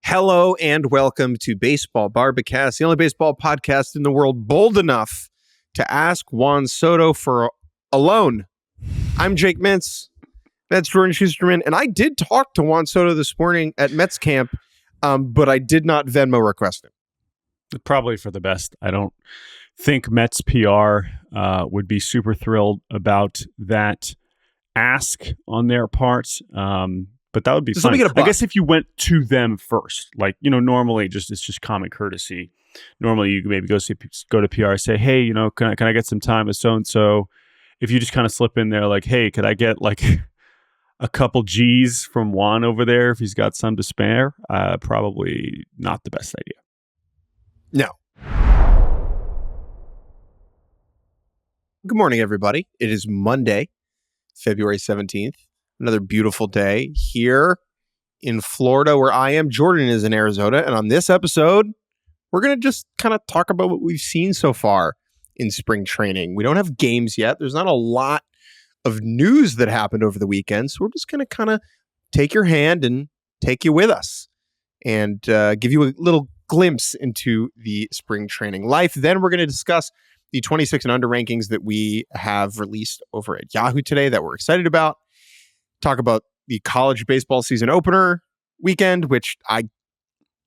Hello and welcome to Baseball Barbacast, the only baseball podcast in the world bold enough to ask Juan Soto for a loan. I'm Jake Mintz, Mintz and Jordan Shusterman, and I did talk to Juan Soto this morning at Mets camp, but I did not Venmo request him. Probably for the best. I don't think Mets PR would be super thrilled about that ask on their part. But that would be fun. I guess if you went to them first, like, normally it's just common courtesy. Normally you maybe go to PR, say, hey, can I get some time with so-and-so? If you just kind of slip in there like, hey, could I get like a couple G's from Juan over there if he's got some to spare? Probably not the best idea. No. Good morning, everybody. It is Monday, February 17th. Another beautiful day here in Florida where I am. Jordan is in Arizona. And on this episode, we're going to just kind of talk about what we've seen so far in spring training. We don't have games yet. There's not a lot of news that happened over the weekend. So we're just going to kind of take your hand and take you with us and give you a little glimpse into the spring training life. Then we're going to discuss the 26 and under rankings that we have released over at Yahoo today that we're excited about. Talk about the college baseball season opener weekend, which I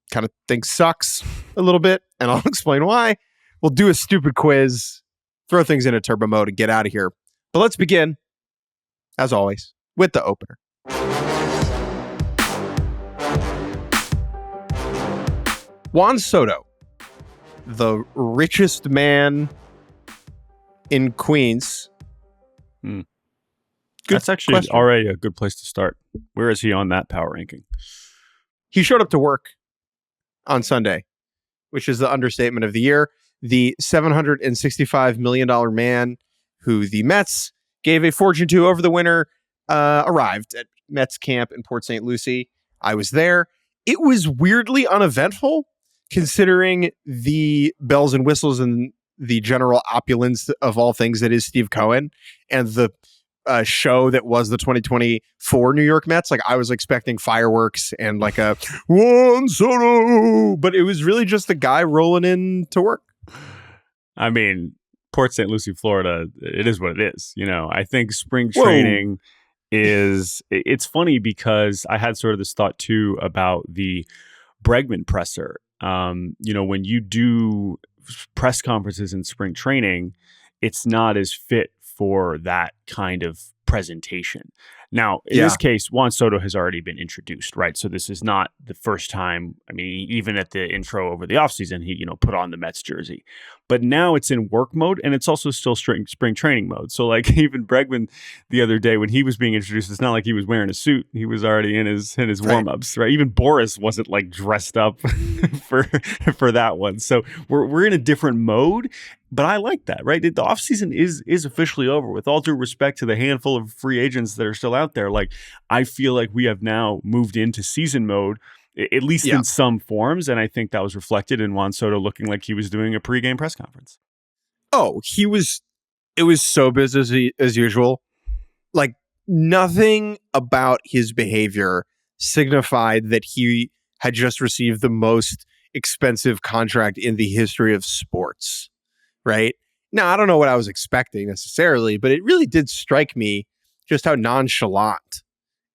kind of think sucks a little bit, and I'll explain why. We'll do a stupid quiz, throw things into turbo mode, and get out of here. But let's begin, as always, with the opener. Juan Soto, the richest man in Queens. That's actually already a good place to start. Where is he on that power ranking? He showed up to work on Sunday, which is the understatement of the year. The $765 million man who the Mets gave a fortune to over the winter arrived at Mets camp in Port St. Lucie. I was there. It was weirdly uneventful considering the bells and whistles and the general opulence of all things that is Steve Cohen and the show that was the 2024 New York Mets. Like, I was expecting fireworks and like a Juan Soto, but it was really just a guy rolling in to work. I mean, Port St. Lucie, Florida, it is what it is. I think spring training it's funny because I had sort of this thought too about the Bregman presser. When you do press conferences in spring training, it's not as fit for that kind of presentation. Now, in this case, Juan Soto has already been introduced, right? So this is not the first time. I mean, even at the intro over the offseason, he, put on the Mets jersey. But now it's in work mode, and it's also still spring training mode. So, like, even Bregman the other day when he was being introduced, it's not like he was wearing a suit. He was already in his warm-ups, right? Even Boris wasn't, like, dressed up for that one. So we're in a different mode. But I like that, right? The offseason is officially over. With all due respect to the handful of free agents that are still out there, like, I feel like we have now moved into season mode, at least in some forms. And I think that was reflected in Juan Soto looking like he was doing a pregame press conference. Oh, it was so busy as usual. Like, nothing about his behavior signified that he had just received the most expensive contract in the history of sports. Right? Now, I don't know what I was expecting necessarily, but it really did strike me just how nonchalant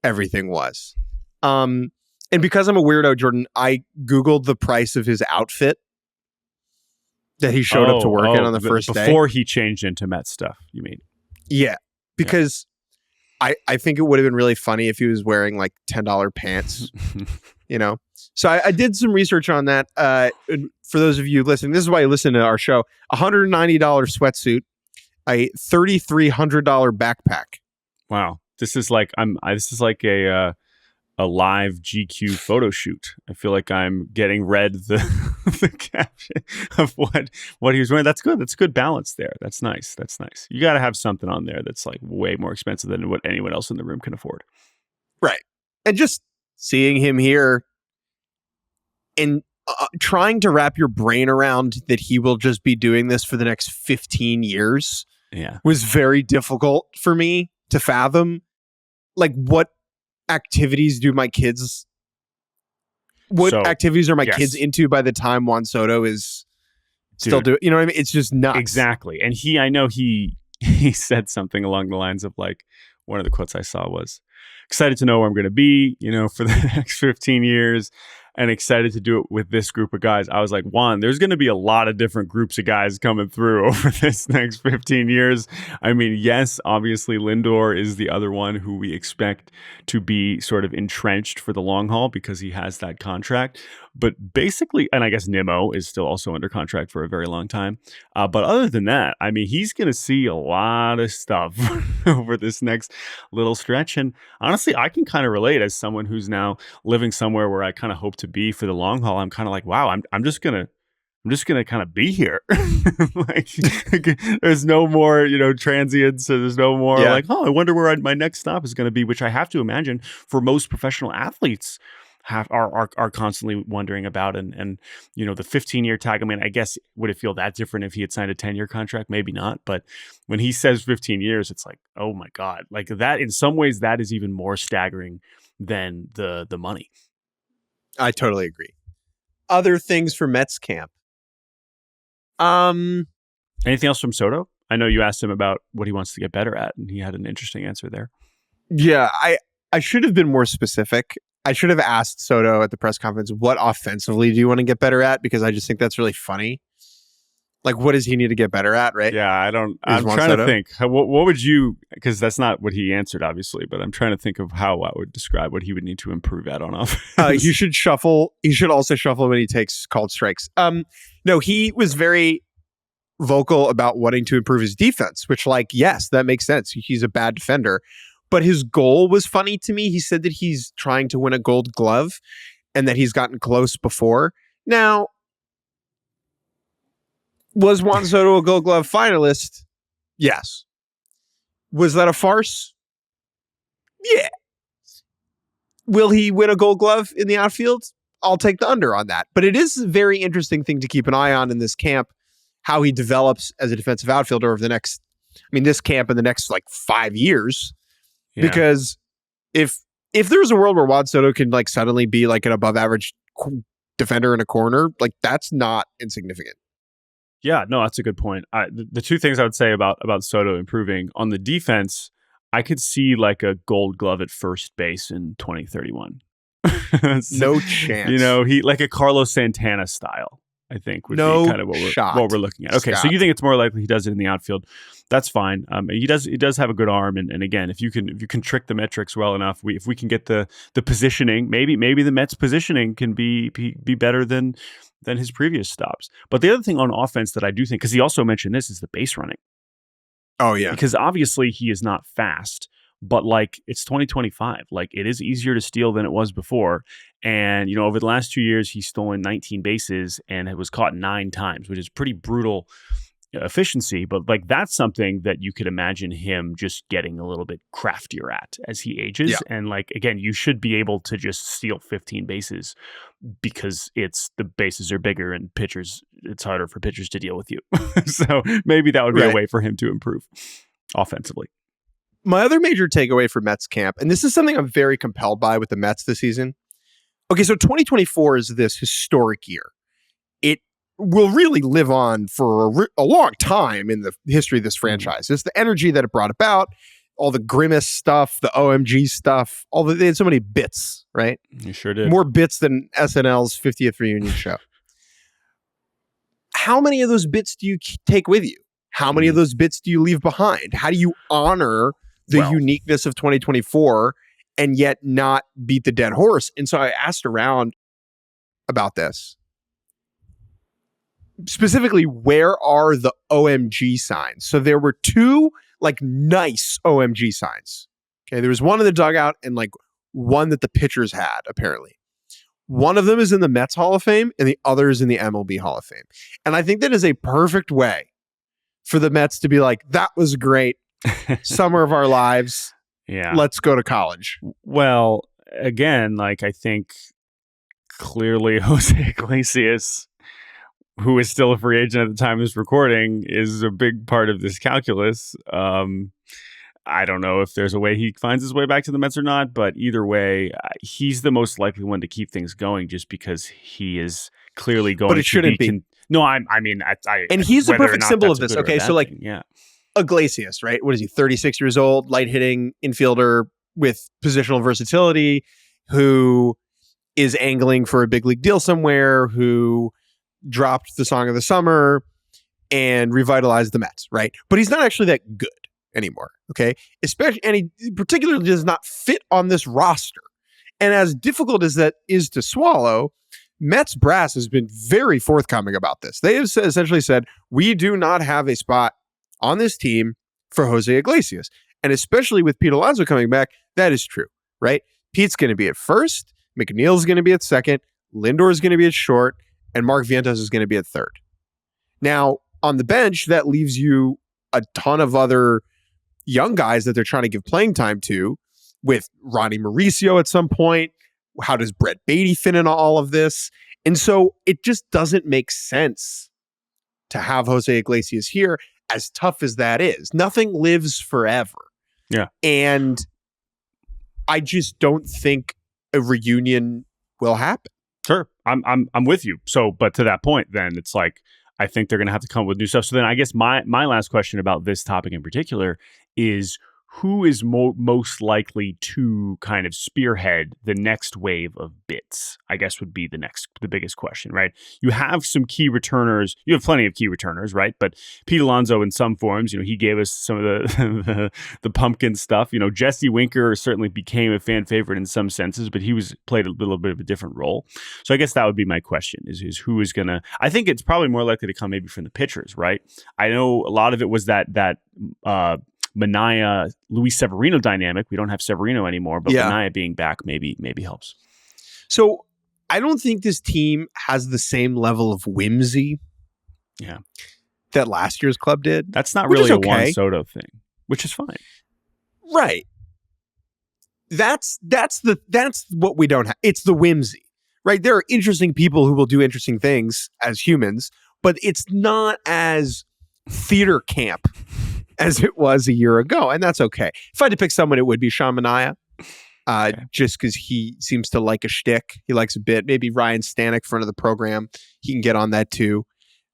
everything was. And because I'm a weirdo, Jordan, I Googled the price of his outfit that he showed up to work in on the first day. Before he changed into Met stuff, you mean? Yeah, because I think it would have been really funny if he was wearing like $10 pants, So I did some research on that. For those of you listening, this is why you listen to our show. $190 sweatsuit, a $3,300 backpack. Wow, this is like a live GQ photo shoot. I feel like I'm getting read the caption of what he was wearing. That's good. That's a good balance there. That's nice. You got to have something on there that's like way more expensive than what anyone else in the room can afford. Right, and just seeing him here and trying to wrap your brain around that he will just be doing this for the next 15 years was very difficult for me to fathom. Like, what activities do my kids what So, activities are my yes. kids into by the time Juan Soto is still doing? You know what I mean? It's just nuts. Exactly. And I know he said something along the lines of like, one of the quotes I saw was, excited to know where I'm going to be, for the next 15 years, and excited to do it with this group of guys. I was like, Juan, there's going to be a lot of different groups of guys coming through over this next 15 years. I mean, yes, obviously Lindor is the other one who we expect to be sort of entrenched for the long haul because he has that contract. But basically, and I guess Nimmo is still also under contract for a very long time. But other than that, I mean, he's going to see a lot of stuff over this next little stretch. And honestly, I can kind of relate as someone who's now living somewhere where I kind of hope to be for the long haul. I'm kind of like, wow, I'm just gonna kind of be here. Like, there's no more, transients. So there's no more like, oh, I wonder where my next stop is going to be, which I have to imagine for most professional athletes are constantly wondering about. And the 15-year tag, I mean, I guess would it feel that different if he had signed a 10-year contract? Maybe not. But when he says 15 years, it's like, oh my God, like that. In some ways, that is even more staggering than the money. I totally agree. Other things for Mets camp. Anything else from Soto? I know you asked him about what he wants to get better at, and he had an interesting answer there. Yeah, I should have been more specific. I should have asked Soto at the press conference, what offensively do you want to get better at? Because I just think that's really funny. Like, what does he need to get better at, right? Yeah, I'm trying to think. What would you, because that's not what he answered, obviously, but I'm trying to think of how I would describe what he would need to improve at on offense. He should shuffle. He should also shuffle when he takes called strikes. No, he was very vocal about wanting to improve his defense, which, like, yes, that makes sense. He's a bad defender. But his goal was funny to me. He said that he's trying to win a Gold Glove and that he's gotten close before. Now, was Juan Soto a Gold Glove finalist? Yes. Was that a farce? Yeah. Will he win a Gold Glove in the outfield? I'll take the under on that. But it is a very interesting thing to keep an eye on in this camp, how he develops as a defensive outfielder over the next, this camp in the next like 5 years. Yeah. Because if there's a world where Juan Soto can like suddenly be like an above average defender in a corner, like that's not insignificant. Yeah, no, that's a good point. The two things I would say about Soto improving on the defense, I could see like a Gold Glove at first base in 2031. No chance. He like a Carlos Santana style, I think would be kind of what we're looking at. Okay, so you think it's more likely he does it in the outfield? That's fine. He does have a good arm, and again, if you can trick the metrics well enough, if we can get the positioning, maybe the Mets positioning can be better than his previous stops. But the other thing on offense that I do think, because he also mentioned this, is the base running. Oh yeah, because obviously he is not fast. But like it's 2025, like it is easier to steal than it was before. And, over the last 2 years, he's stolen 19 bases and it was caught 9 times, which is pretty brutal efficiency. But like that's something that you could imagine him just getting a little bit craftier at as he ages. Yeah. And like, again, you should be able to just steal 15 bases because the bases are bigger and it's harder for pitchers to deal with you. So maybe that would be a way for him to improve offensively. My other major takeaway for Mets camp, and this is something I'm very compelled by with the Mets this season. Okay, so 2024 is this historic year. It will really live on for a long time in the history of this franchise. It's the energy that it brought about, all the grimace stuff, the OMG stuff, they had so many bits, right? You sure did. More bits than SNL's 50th reunion show. How many of those bits do you take with you? How many of those bits do you leave behind? How do you honor the uniqueness of 2024 and yet not beat the dead horse? And so I asked around about this. Specifically, where are the OMG signs? So there were 2 like nice OMG signs. Okay, there was one in the dugout and like one that the pitchers had, apparently. One of them is in the Mets Hall of Fame and the other is in the MLB Hall of Fame. And I think that is a perfect way for the Mets to be like, that was great. Summer of our lives. Yeah. Let's go to college. Well, again, like I think clearly Jose Iglesias, who is still a free agent at the time of this recording, is a big part of this calculus. I don't know if there's a way he finds his way back to the Mets or not, but either way, he's the most likely one to keep things going just because he is clearly going But it shouldn't be. No, I mean, and he's the perfect symbol of this. Okay, so like yeah. Iglesias, right? What is he, 36 years old, light-hitting infielder with positional versatility, who is angling for a big league deal somewhere, who dropped the Song of the Summer and revitalized the Mets, right? But he's not actually that good anymore, okay? Especially, and he particularly does not fit on this roster. And as difficult as that is to swallow, Mets brass has been very forthcoming about this. They have essentially said, we do not have a spot on this team for Jose Iglesias. And especially with Pete Alonso coming back, that is true, right? Pete's going to be at first, McNeil's going to be at second, Lindor's going to be at short, and Mark Vientos is going to be at third. Now, on the bench, that leaves you a ton of other young guys that they're trying to give playing time to, with Ronnie Mauricio at some point. How does Brett Beatty fit in all of this? And so it just doesn't make sense to have Jose Iglesias here, as tough as that is. Nothing lives forever. Yeah. And I just don't think a reunion will happen. Sure. I'm with you. So, but to that point, then it's like, I think they're going to have to come up with new stuff. So then I guess my last question about this topic in particular is, who is most likely to kind of spearhead the next wave of bits, I guess would be the biggest question, right? You have some key returners. You have plenty of key returners, right? But Pete Alonso in some forms, he gave us some of the pumpkin stuff. Jesse Winker certainly became a fan favorite in some senses, but he played a little bit of a different role. So I guess that would be my question is who is going to, I think it's probably more likely to come maybe from the pitchers, right? I know a lot of it was that Manaea, Luis Severino dynamic. We don't have Severino anymore, but Manaea being back maybe helps. So I don't think this team has the same level of whimsy that last year's club did. That's not really a Juan Soto thing, which is fine. Right. That's what we don't have. It's the whimsy, right? There are interesting people who will do interesting things as humans, but it's not as theater camp as it was a year ago, and that's okay. If I had to pick someone, it would be Sean Manaea, just because he seems to like a shtick. He likes a bit. Maybe Ryan Stanek, front of the program, he can get on that too.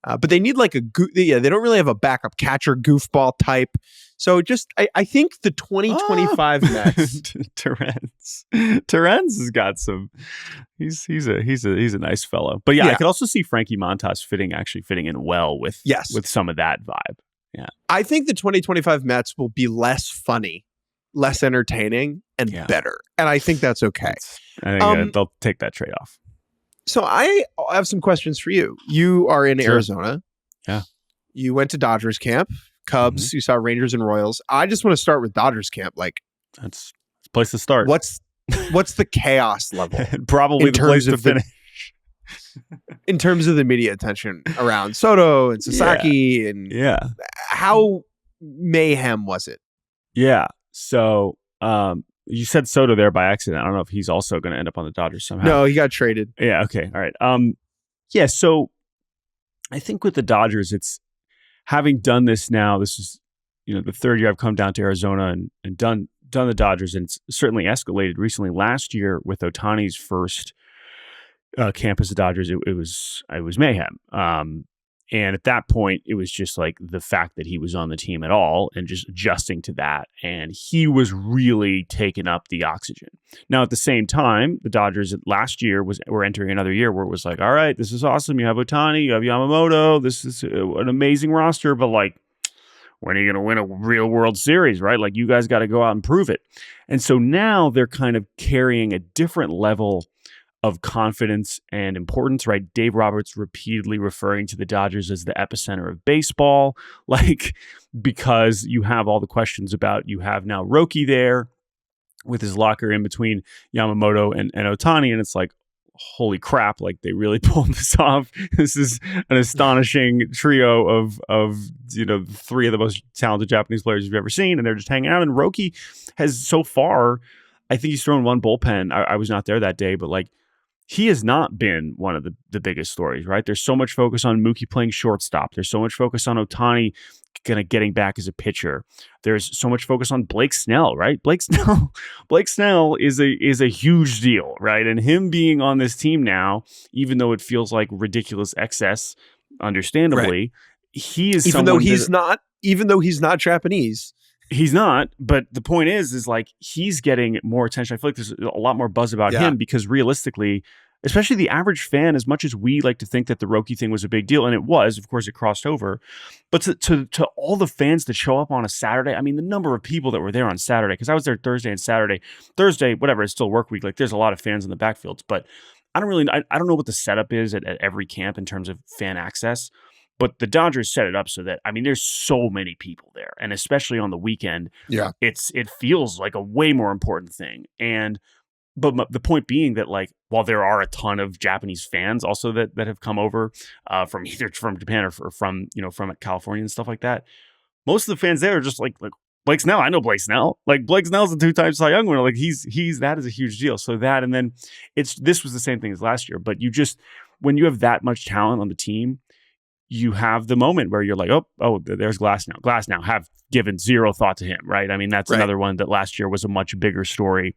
But they need like they don't really have a backup catcher goofball type. So I think the 2025 Mets. Terrence has got some. He's a nice fellow. But yeah, I could also see Frankie Montas fitting in well with some of that vibe. Yeah, I think the 2025 Mets will be less funny, less entertaining, and better. And I think that's okay. I think they'll take that trade-off. So I have some questions for you. You are in Arizona. Yeah. You went to Dodgers camp, Cubs. You saw Rangers and Royals. I just want to start with Dodgers camp. Like, that's a place to start. What's the chaos level? Probably the place to finish. In terms of the media attention around Soto and Sasaki and how mayhem was it? Yeah. So you said Soto there by accident. I don't know if he's also going to end up on the Dodgers somehow. No, he got traded. Yeah. Okay. All right. Yeah. So I think with the Dodgers, it's having done this now. This is the third year I've come down to Arizona and done the Dodgers, and it's certainly escalated recently. Last year with Ohtani's first camp as the Dodgers, it was mayhem. And at that point, it was just like the fact that he was on the team at all and just adjusting to that. And he was really taking up the oxygen. Now, at the same time, the Dodgers last year were entering another year where it was like, all right, this is awesome. You have Ohtani, you have Yamamoto. This is an amazing roster. But like, when are you going to win a real World Series, right? Like, you guys got to go out and prove it. And so now they're kind of carrying a different level of confidence and importance, right? Dave Roberts repeatedly referring to the Dodgers as the epicenter of baseball, like, because you have all the questions about, you have now Roki there with his locker in between Yamamoto and Ohtani, and it's like, holy crap, like, they really pulled this off. This is an astonishing trio of three of the most talented Japanese players you've ever seen, and they're just hanging out. And Roki has so far, I think he's thrown one bullpen. I was not there that day, but like, he has not been one of the biggest stories, right? There's so much focus on Mookie playing shortstop. There's so much focus on Ohtani getting back as a pitcher. There's so much focus on Blake Snell, right? Blake Snell is a huge deal, right? And him being on this team now, even though it feels like ridiculous excess, understandably, he is even though he's not Japanese. He's not, but the point is like he's getting more attention. I feel like there's a lot more buzz about him because realistically, especially the average fan, as much as we like to think that the Roki thing was a big deal, and it was, of course, it crossed over, but to all the fans that show up on a Saturday, I mean, the number of people that were there on Saturday, because I was there Thursday and Saturday. Thursday, whatever, it's still work week. Like there's a lot of fans in the backfields, but I don't know what the setup is at every camp in terms of fan access. But the Dodgers set it up so that, I mean, there's so many people there. And especially on the weekend, it feels like a way more important thing. But the point being that, like, while there are a ton of Japanese fans also that have come over from either from Japan or from California and stuff like that, most of the fans there are just like Blake Snell. I know Blake Snell. Like Blake Snell's a 2-time Cy Young winner. Like he's that is a huge deal. So that, and then this was the same thing as last year. But when you have that much talent on the team, you have the moment where you're like, oh, there's Glasnow. Glasnow have given zero thought to him, right? I mean, that's another one that last year was a much bigger story.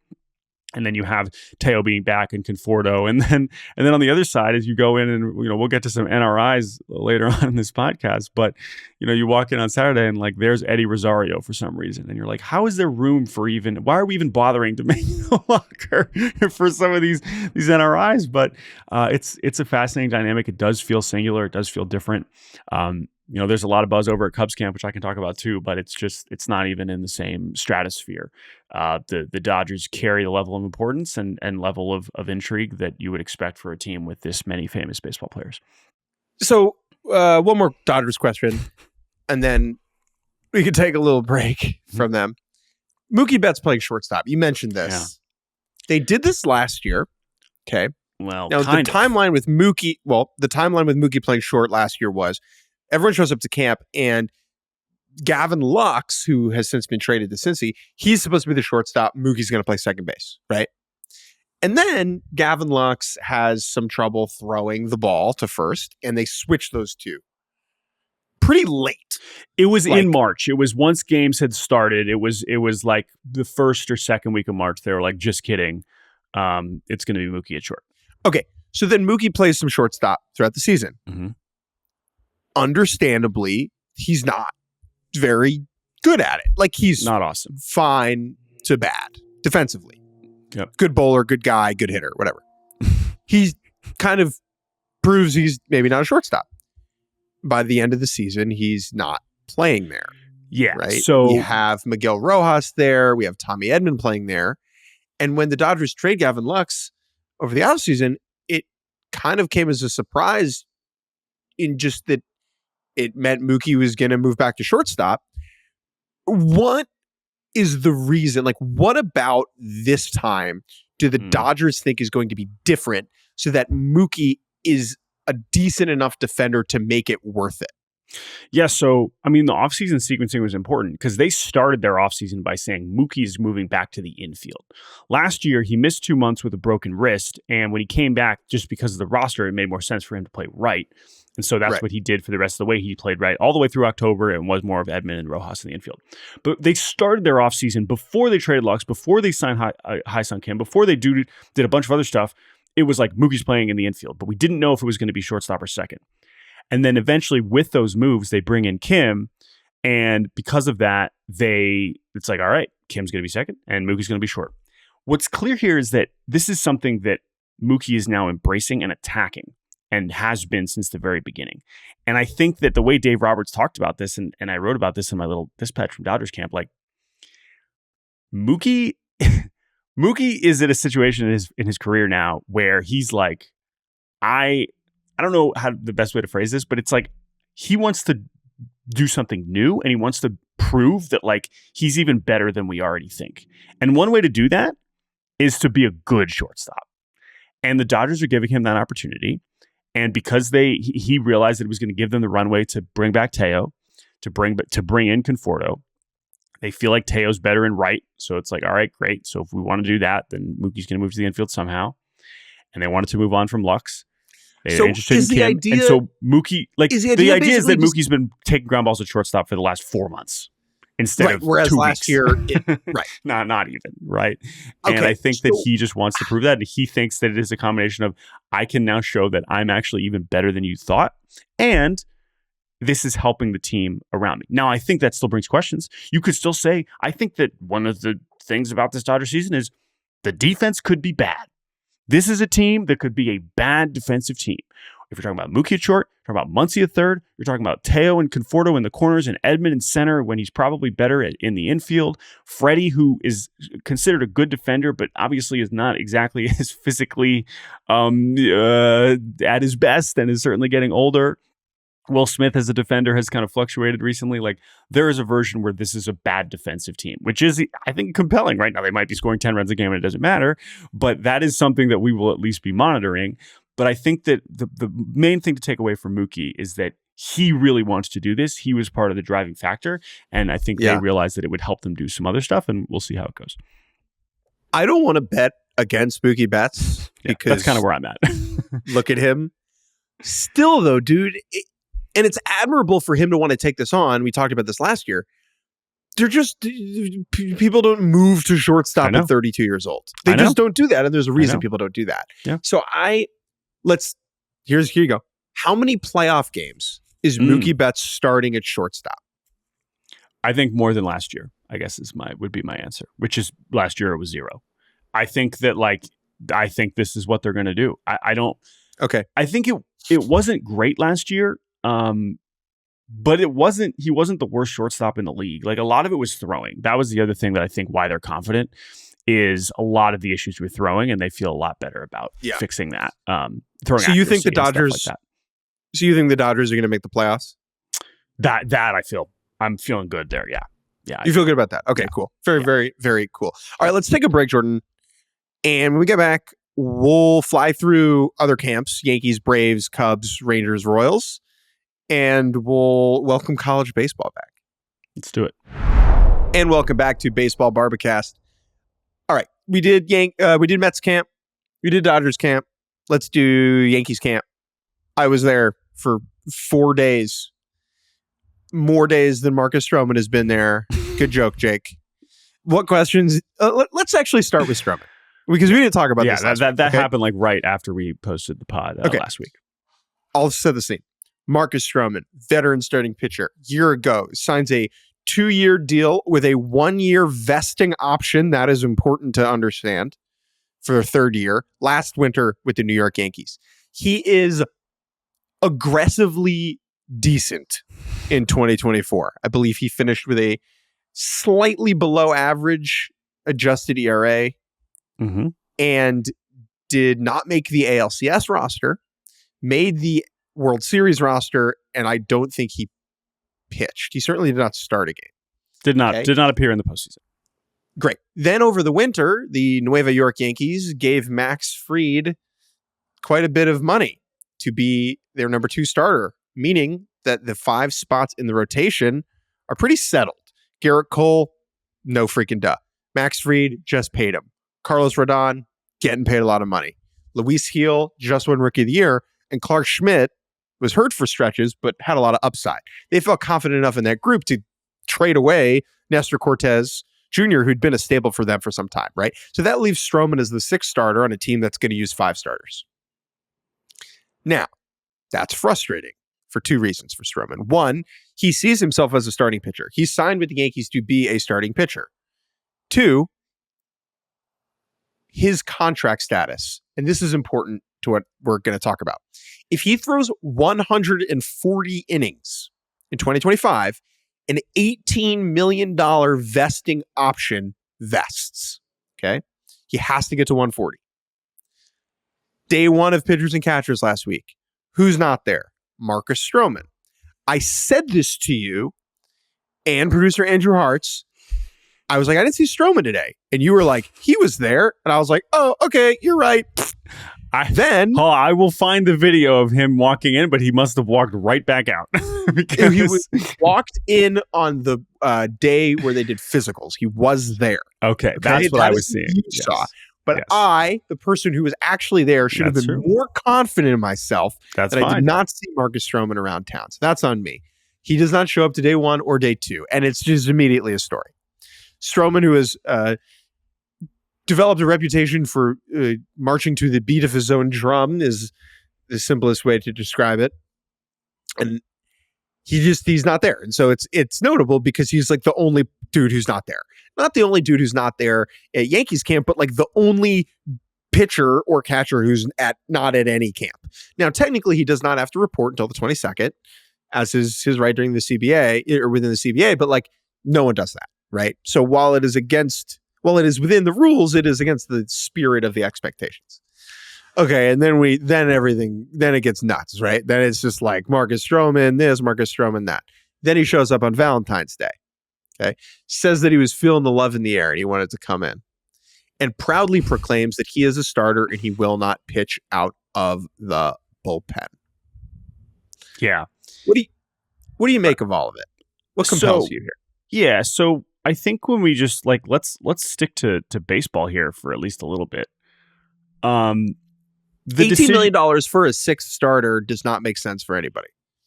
And then you have Teo being back and Conforto. And then on the other side, as you go in and, we'll get to some NRIs later on in this podcast, but, you walk in on Saturday and like, there's Eddie Rosario for some reason. And you're like, how is there room for why are we even bothering to make a locker for some of these NRIs? But it's a fascinating dynamic. It does feel singular. It does feel different. There's a lot of buzz over at Cubs camp, which I can talk about too, but it's not even in the same stratosphere. The Dodgers carry the level of importance and level of intrigue that you would expect for a team with this many famous baseball players. So one more Dodgers question, and then we could take a little break from them. Mookie Betts playing shortstop. You mentioned this. Yeah. They did this last year. Okay. Well, now the timeline with Mookie playing short last year was everyone shows up to camp, and Gavin Lux, who has since been traded to Cincy, he's supposed to be the shortstop. Mookie's going to play second base, right? And then Gavin Lux has some trouble throwing the ball to first, and they switched those two pretty late. It was in March. It was once games had started. It was like the first or second week of March. They were like, just kidding. It's going to be Mookie at short. Okay. So then Mookie plays some shortstop throughout the season. Mm-hmm. Understandably, he's not very good at it. Like he's not awesome. Fine to bad defensively. Yep. Good bowler, good guy, good hitter, whatever. He kind of proves he's maybe not a shortstop. By the end of the season, he's not playing there. Yeah. Right. So we have Miguel Rojas there. We have Tommy Edman playing there. And when the Dodgers trade Gavin Lux over the offseason, it kind of came as a surprise in just that it meant Mookie was going to move back to shortstop. What is the reason? Like, what about this time do the Dodgers think is going to be different so that Mookie is a decent enough defender to make it worth it? Yeah, so, I mean, the offseason sequencing was important because they started their offseason by saying Mookie's moving back to the infield. Last year, he missed 2 months with a broken wrist, and when he came back, just because of the roster, it made more sense for him to play right. And so that's what he did for the rest of the way. He played right all the way through October and was more of Edman and Rojas in the infield. But they started their offseason before they traded Lux, before they signed Hai-Sung Kim, before they did a bunch of other stuff. It was like Mookie's playing in the infield, but we didn't know if it was going to be shortstop or second. And then eventually with those moves, they bring in Kim. And because of that, it's like, all right, Kim's going to be second and Mookie's going to be short. What's clear here is that this is something that Mookie is now embracing and attacking and has been since the very beginning. And I think that the way Dave Roberts talked about this, and I wrote about this in my little dispatch from Dodgers camp, like Mookie is in a situation in his career now where he's like, I don't know how the best way to phrase this, but it's like he wants to do something new and he wants to prove that like he's even better than we already think. And one way to do that is to be a good shortstop. And the Dodgers are giving him that opportunity. And because he realized that it was going to give them the runway to bring back Teo, to bring in Conforto, they feel like Teo's better in right. So it's like, all right, great. So if we want to do that, then Mookie's going to move to the infield somehow. And they wanted to move on from Lux. They're So interested is in the Kim. idea- And so Mookie, like is the the idea idea is that basically Mookie's been taking ground balls at shortstop for the last 4 months instead Right, of whereas 2 last weeks. year, right. not even, right? And Okay, I think that so- he just wants to prove that. And he thinks that it is a combination of, I can now show that I'm actually even better than you thought. And this is helping the team around me. Now, I think that still brings questions. You could still say, I think that one of the things about this Dodger season is the defense could be bad. This is a team that could be a bad defensive team. If you're talking about Mookie at short, you're talking about Muncy at third, you're talking about Teo and Conforto in the corners and Edman in center when he's probably better in the infield. Freddie, who is considered a good defender, but obviously is not exactly as physically at his best and is certainly getting older. Will Smith as a defender has kind of fluctuated recently. Like, there is a version where this is a bad defensive team, which is, I think, compelling. Right now, they might be scoring 10 runs a game and it doesn't matter, but that is something that we will at least be monitoring. But I think that the main thing to take away from Mookie is that he really wants to do this. He was part of the driving factor, and I think they realized that it would help them do some other stuff, and we'll see how it goes. I don't want to bet against Mookie Betts because that's kind of where I'm at. Look at him. Still, though, dude, and it's admirable for him to want to take this on. We talked about this last year. They're just, people don't move to shortstop at 32 years old. They just don't do that. And there's a reason people don't do that. Yeah. So here you go. How many playoff games is Mookie Betts starting at shortstop? I think more than last year, I guess would be my answer, which is last year it was 0. I think that I think this is what they're going to do. I don't. Okay. I think it wasn't great last year. But he wasn't the worst shortstop in the league. Like, a lot of it was throwing. That was the other thing that I think why they're confident is a lot of the issues with throwing, and they feel a lot better about fixing that. Throwing. So you think the Dodgers? Like that. So you think the Dodgers are going to make the playoffs? That I'm feeling good there. Yeah. You feel good about that? Okay, cool. Very, very cool. All right, let's take a break, Jordan. And when we get back, we'll fly through other camps: Yankees, Braves, Cubs, Rangers, Royals. And we'll welcome college baseball back. Let's do it. And welcome back to Baseball Barbacast. All right, we did Mets camp, we did Dodgers camp. Let's do Yankees camp. I was there for 4 days, more days than Marcus Stroman has been there. Good joke, Jake. What questions? Let's actually start with Stroman because we didn't talk about this. That happened like right after we posted the pod last week. I'll set the scene. Marcus Stroman, veteran starting pitcher, year ago, signs a 2-year deal with a 1-year vesting option. That is important to understand for a 3rd year. Last winter with the New York Yankees. He is aggressively decent in 2024. I believe he finished with a slightly below average adjusted ERA and did not make the ALCS roster, made the World Series roster, and I don't think he pitched. He certainly did not start a game. Did not appear in the postseason. Great. Then over the winter, the Nueva York Yankees gave Max Fried quite a bit of money to be their number 2 starter, meaning that the 5 spots in the rotation are pretty settled. Garrett Cole, no freaking duh. Max Fried, just paid him. Carlos Rodon, getting paid a lot of money. Luis Gil, just won Rookie of the Year. And Clark Schmidt was hurt for stretches, but had a lot of upside. They felt confident enough in that group to trade away Nestor Cortez Jr., who'd been a staple for them for some time, right? So that leaves Stroman as the 6th starter on a team that's going to use 5 starters. Now, that's frustrating for 2 reasons for Stroman. One, he sees himself as a starting pitcher. He signed with the Yankees to be a starting pitcher. 2, his contract status, and this is important to what we're going to talk about. If he throws 140 innings in 2025, an $18 million vesting option vests. Okay. He has to get to 140. Day 1 of pitchers and catchers last week. Who's not there? Marcus Stroman. I said this to you and producer Andrew Hartz. I was like, I didn't see Stroman today. And you were like, he was there. And I was like, oh, okay, you're right. I will find the video of him walking in, but he must have walked right back out. He walked in on the day where they did physicals. He was there. Okay, that's what I was seeing. Saw. But Yes. I, the person who was actually there, should have That's been true. more confident in myself That's that I did fine. not see Marcus Stroman around town. So that's on me. He does not show up to day 1 or day 2, and it's just immediately a story. Stroman, who has developed a reputation for marching to the beat of his own drum, is the simplest way to describe it. And he's not there. And so it's notable because he's like the only dude who's not there. Not the only dude who's not there at Yankees camp, but like the only pitcher or catcher who's not at any camp. Now, technically, he does not have to report until the 22nd, as is his right during the CBA or within the CBA, but like no one does that, right? So while it is within the rules, it is against the spirit of the expectations. Okay, and then it gets nuts, right? Then it's just like Marcus Stroman this, Marcus Stroman that. Then he shows up on Valentine's Day. Okay, says that he was feeling the love in the air and he wanted to come in, and proudly proclaims that he is a starter and he will not pitch out of the bullpen. Yeah. What do you make of all of it? What compels you here? Yeah, so I think when we just like let's stick to baseball here for at least a little bit. The $18 million for a sixth starter does not make sense for anybody.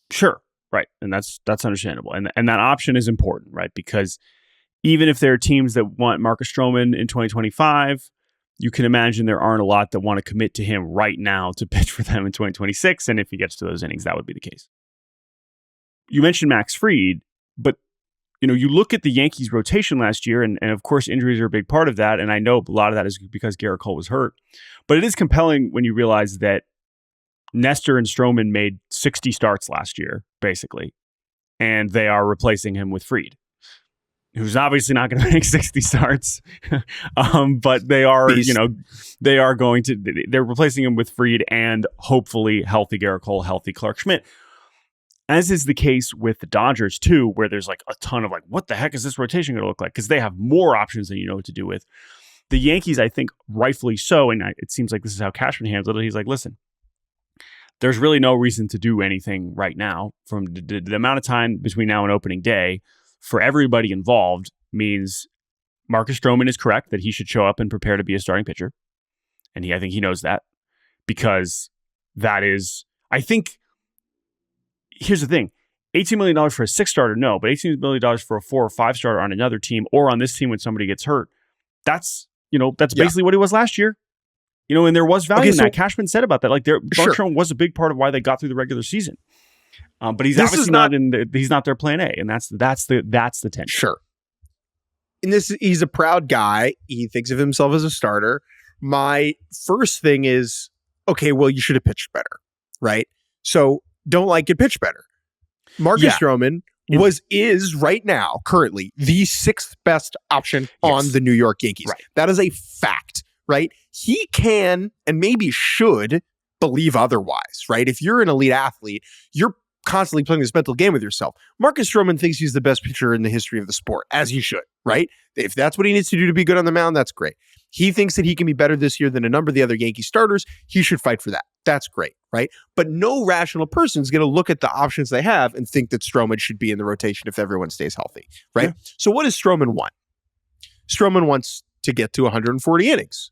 Sure, right, and that's understandable, and that option is important, right? Because even if there are teams that want Marcus Stroman in 2025, you can imagine there aren't a lot that want to commit to him right now to pitch for them in 2026, and if he gets to those innings, that would be the case. You mentioned Max Fried, but you look at the Yankees rotation last year, and of course injuries are a big part of that, and I know a lot of that is because Gerrit Cole was hurt, but it is compelling when you realize that Nestor and Stroman made 60 starts last year, basically, and they are replacing him with Fried, who's obviously not going to make 60 starts, but they are, they're replacing him with Fried and hopefully healthy Gerrit Cole, healthy Clark Schmidt. As is the case with the Dodgers, too, where there's like a ton of like, what the heck is this rotation going to look like? Because they have more options than you know what to do with. The Yankees, I think, rightfully so, and it seems like this is how Cashman handled it. He's like, listen, there's really no reason to do anything right now. From the amount of time between now and opening day, for everybody involved, means Marcus Stroman is correct that he should show up and prepare to be a starting pitcher. And I think he knows that, because that is, I think, here's the thing. $18 million for a six starter, no, but $18 million for a 4 or 5 starter on another team or on this team when somebody gets hurt, that's basically what he was last year. And there was value in that. Cashman said about that. Like, Stroman was a big part of why they got through the regular season. But he's obviously he's not their plan A, and that's the tension. Sure. And he's a proud guy. He thinks of himself as a starter. My first thing is, okay, well, you should have pitched better, right? So don't like it, pitch better. Marcus Stroman is right now, currently, the 6th best option on the New York Yankees. Right. That is a fact, right? He can and maybe should believe otherwise, right? If you're an elite athlete, you're constantly playing this mental game with yourself. Marcus Stroman thinks he's the best pitcher in the history of the sport, as he should, right? If that's what he needs to do to be good on the mound, that's great. He thinks that he can be better this year than a number of the other Yankee starters. He should fight for that. That's great, right? But no rational person is going to look at the options they have and think that Stroman should be in the rotation if everyone stays healthy, right? Yeah. So what does Stroman want? Stroman wants to get to 140 innings.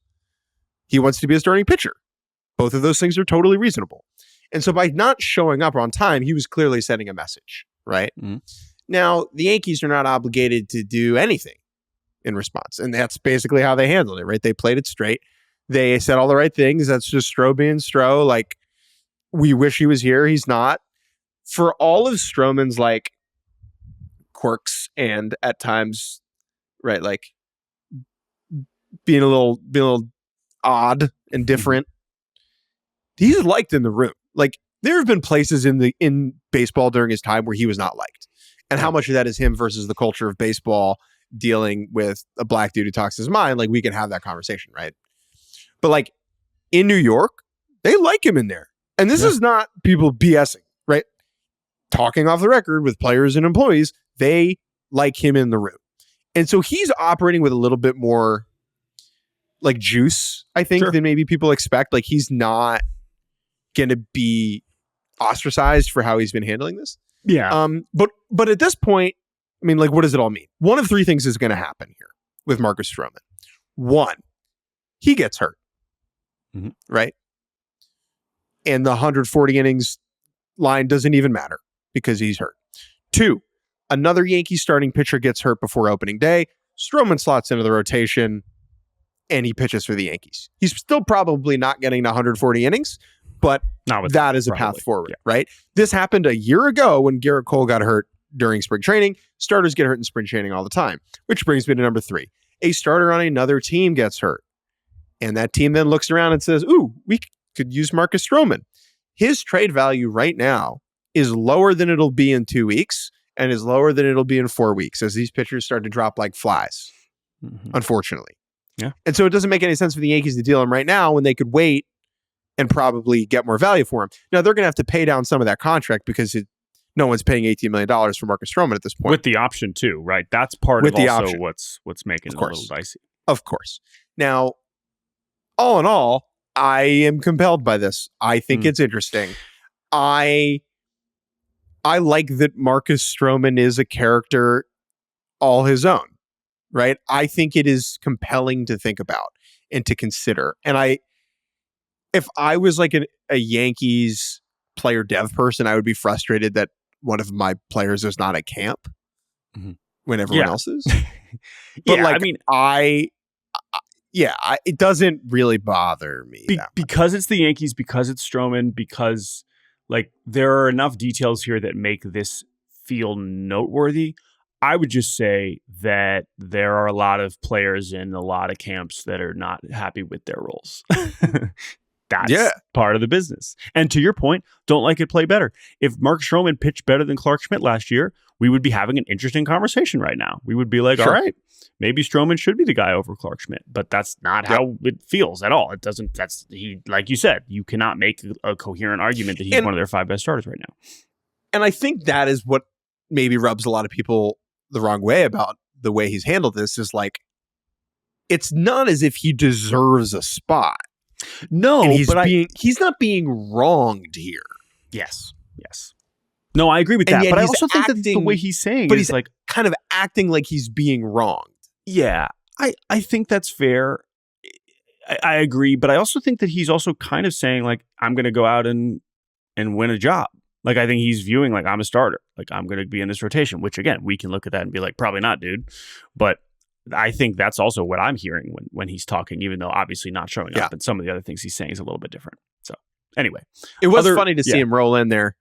He wants to be a starting pitcher. Both of those things are totally reasonable. And so by not showing up on time, he was clearly sending a message, right? Mm-hmm. Now, the Yankees are not obligated to do anything in response. And that's basically how they handled it, right? They played it straight. They said all the right things. That's just Stro being Stro. Like, we wish he was here. He's not. For all of Stroman's like quirks and at times, right, like being a little odd and different, he's liked in the room. Like, there have been places in baseball during his time where he was not liked. And how much of that is him versus the culture of baseball dealing with a black dude who talks his mind? Like, we can have that conversation, right? But like in New York, they like him in there. And this is not people BSing, right? Talking off the record with players and employees, they like him in the room. And so he's operating with a little bit more like juice, I think, than maybe people expect. Like, he's not going to be ostracized for how he's been handling this. Yeah. But at this point, I mean, like, what does it all mean? One of 3 things is going to happen here with Marcus Stroman. 1, he gets hurt, right? And the 140 innings line doesn't even matter because he's hurt. 2, another Yankee starting pitcher gets hurt before opening day. Stroman slots into the rotation and he pitches for the Yankees. He's still probably not getting to 140 innings, but that is a path forward, right? This happened a year ago when Garrett Cole got hurt during spring training. Starters get hurt in spring training all the time, which brings me to number 3. A starter on another team gets hurt. And that team then looks around and says, ooh, we could use Marcus Stroman. His trade value right now is lower than it'll be in 2 weeks and is lower than it'll be in 4 weeks as these pitchers start to drop like flies, unfortunately. Yeah. And so it doesn't make any sense for the Yankees to deal him right now when they could wait and probably get more value for him. Now, they're going to have to pay down some of that contract because no one's paying $18 million for Marcus Stroman at this point. With the option too, right? That's part of also what's making it a little dicey. Of course. Now, all in all, I am compelled by this. I think it's interesting. I like that Marcus Stroman is a character all his own, right? I think it is compelling to think about and to consider. And if I was like a Yankees player dev person, I would be frustrated that one of my players is not at camp when everyone else is. But it doesn't really bother me. Because it's the Yankees, because it's Stroman, because like there are enough details here that make this feel noteworthy. I would just say that there are a lot of players in a lot of camps that are not happy with their roles. That's part of the business. And to your point, don't like it, play better. If Mark Stroman pitched better than Clark Schmidt last year, we would be having an interesting conversation right now. We would be like, all right, maybe Stroman should be the guy over Clark Schmidt, but that's not how it feels at all. It doesn't, like you said, you cannot make a coherent argument that he's one of their 5 best starters right now. And I think that is what maybe rubs a lot of people the wrong way about the way he's handled this is like, it's not as if he deserves a spot. No, he's not being wronged here. Yes. No, I agree with that. But I also think that the way he's saying but is he's like kind of acting like he's being wronged. Yeah, I think that's fair. I agree, but I also think that he's also kind of saying like, I'm going to go out and win a job. Like, I think he's viewing like I'm a starter. Like, I'm going to be in this rotation, which again, we can look at that and be like, probably not, dude. But I think that's also what I'm hearing when he's talking, even though obviously not showing up. And some of the other things he's saying is a little bit different. So anyway, it was funny to see him roll in there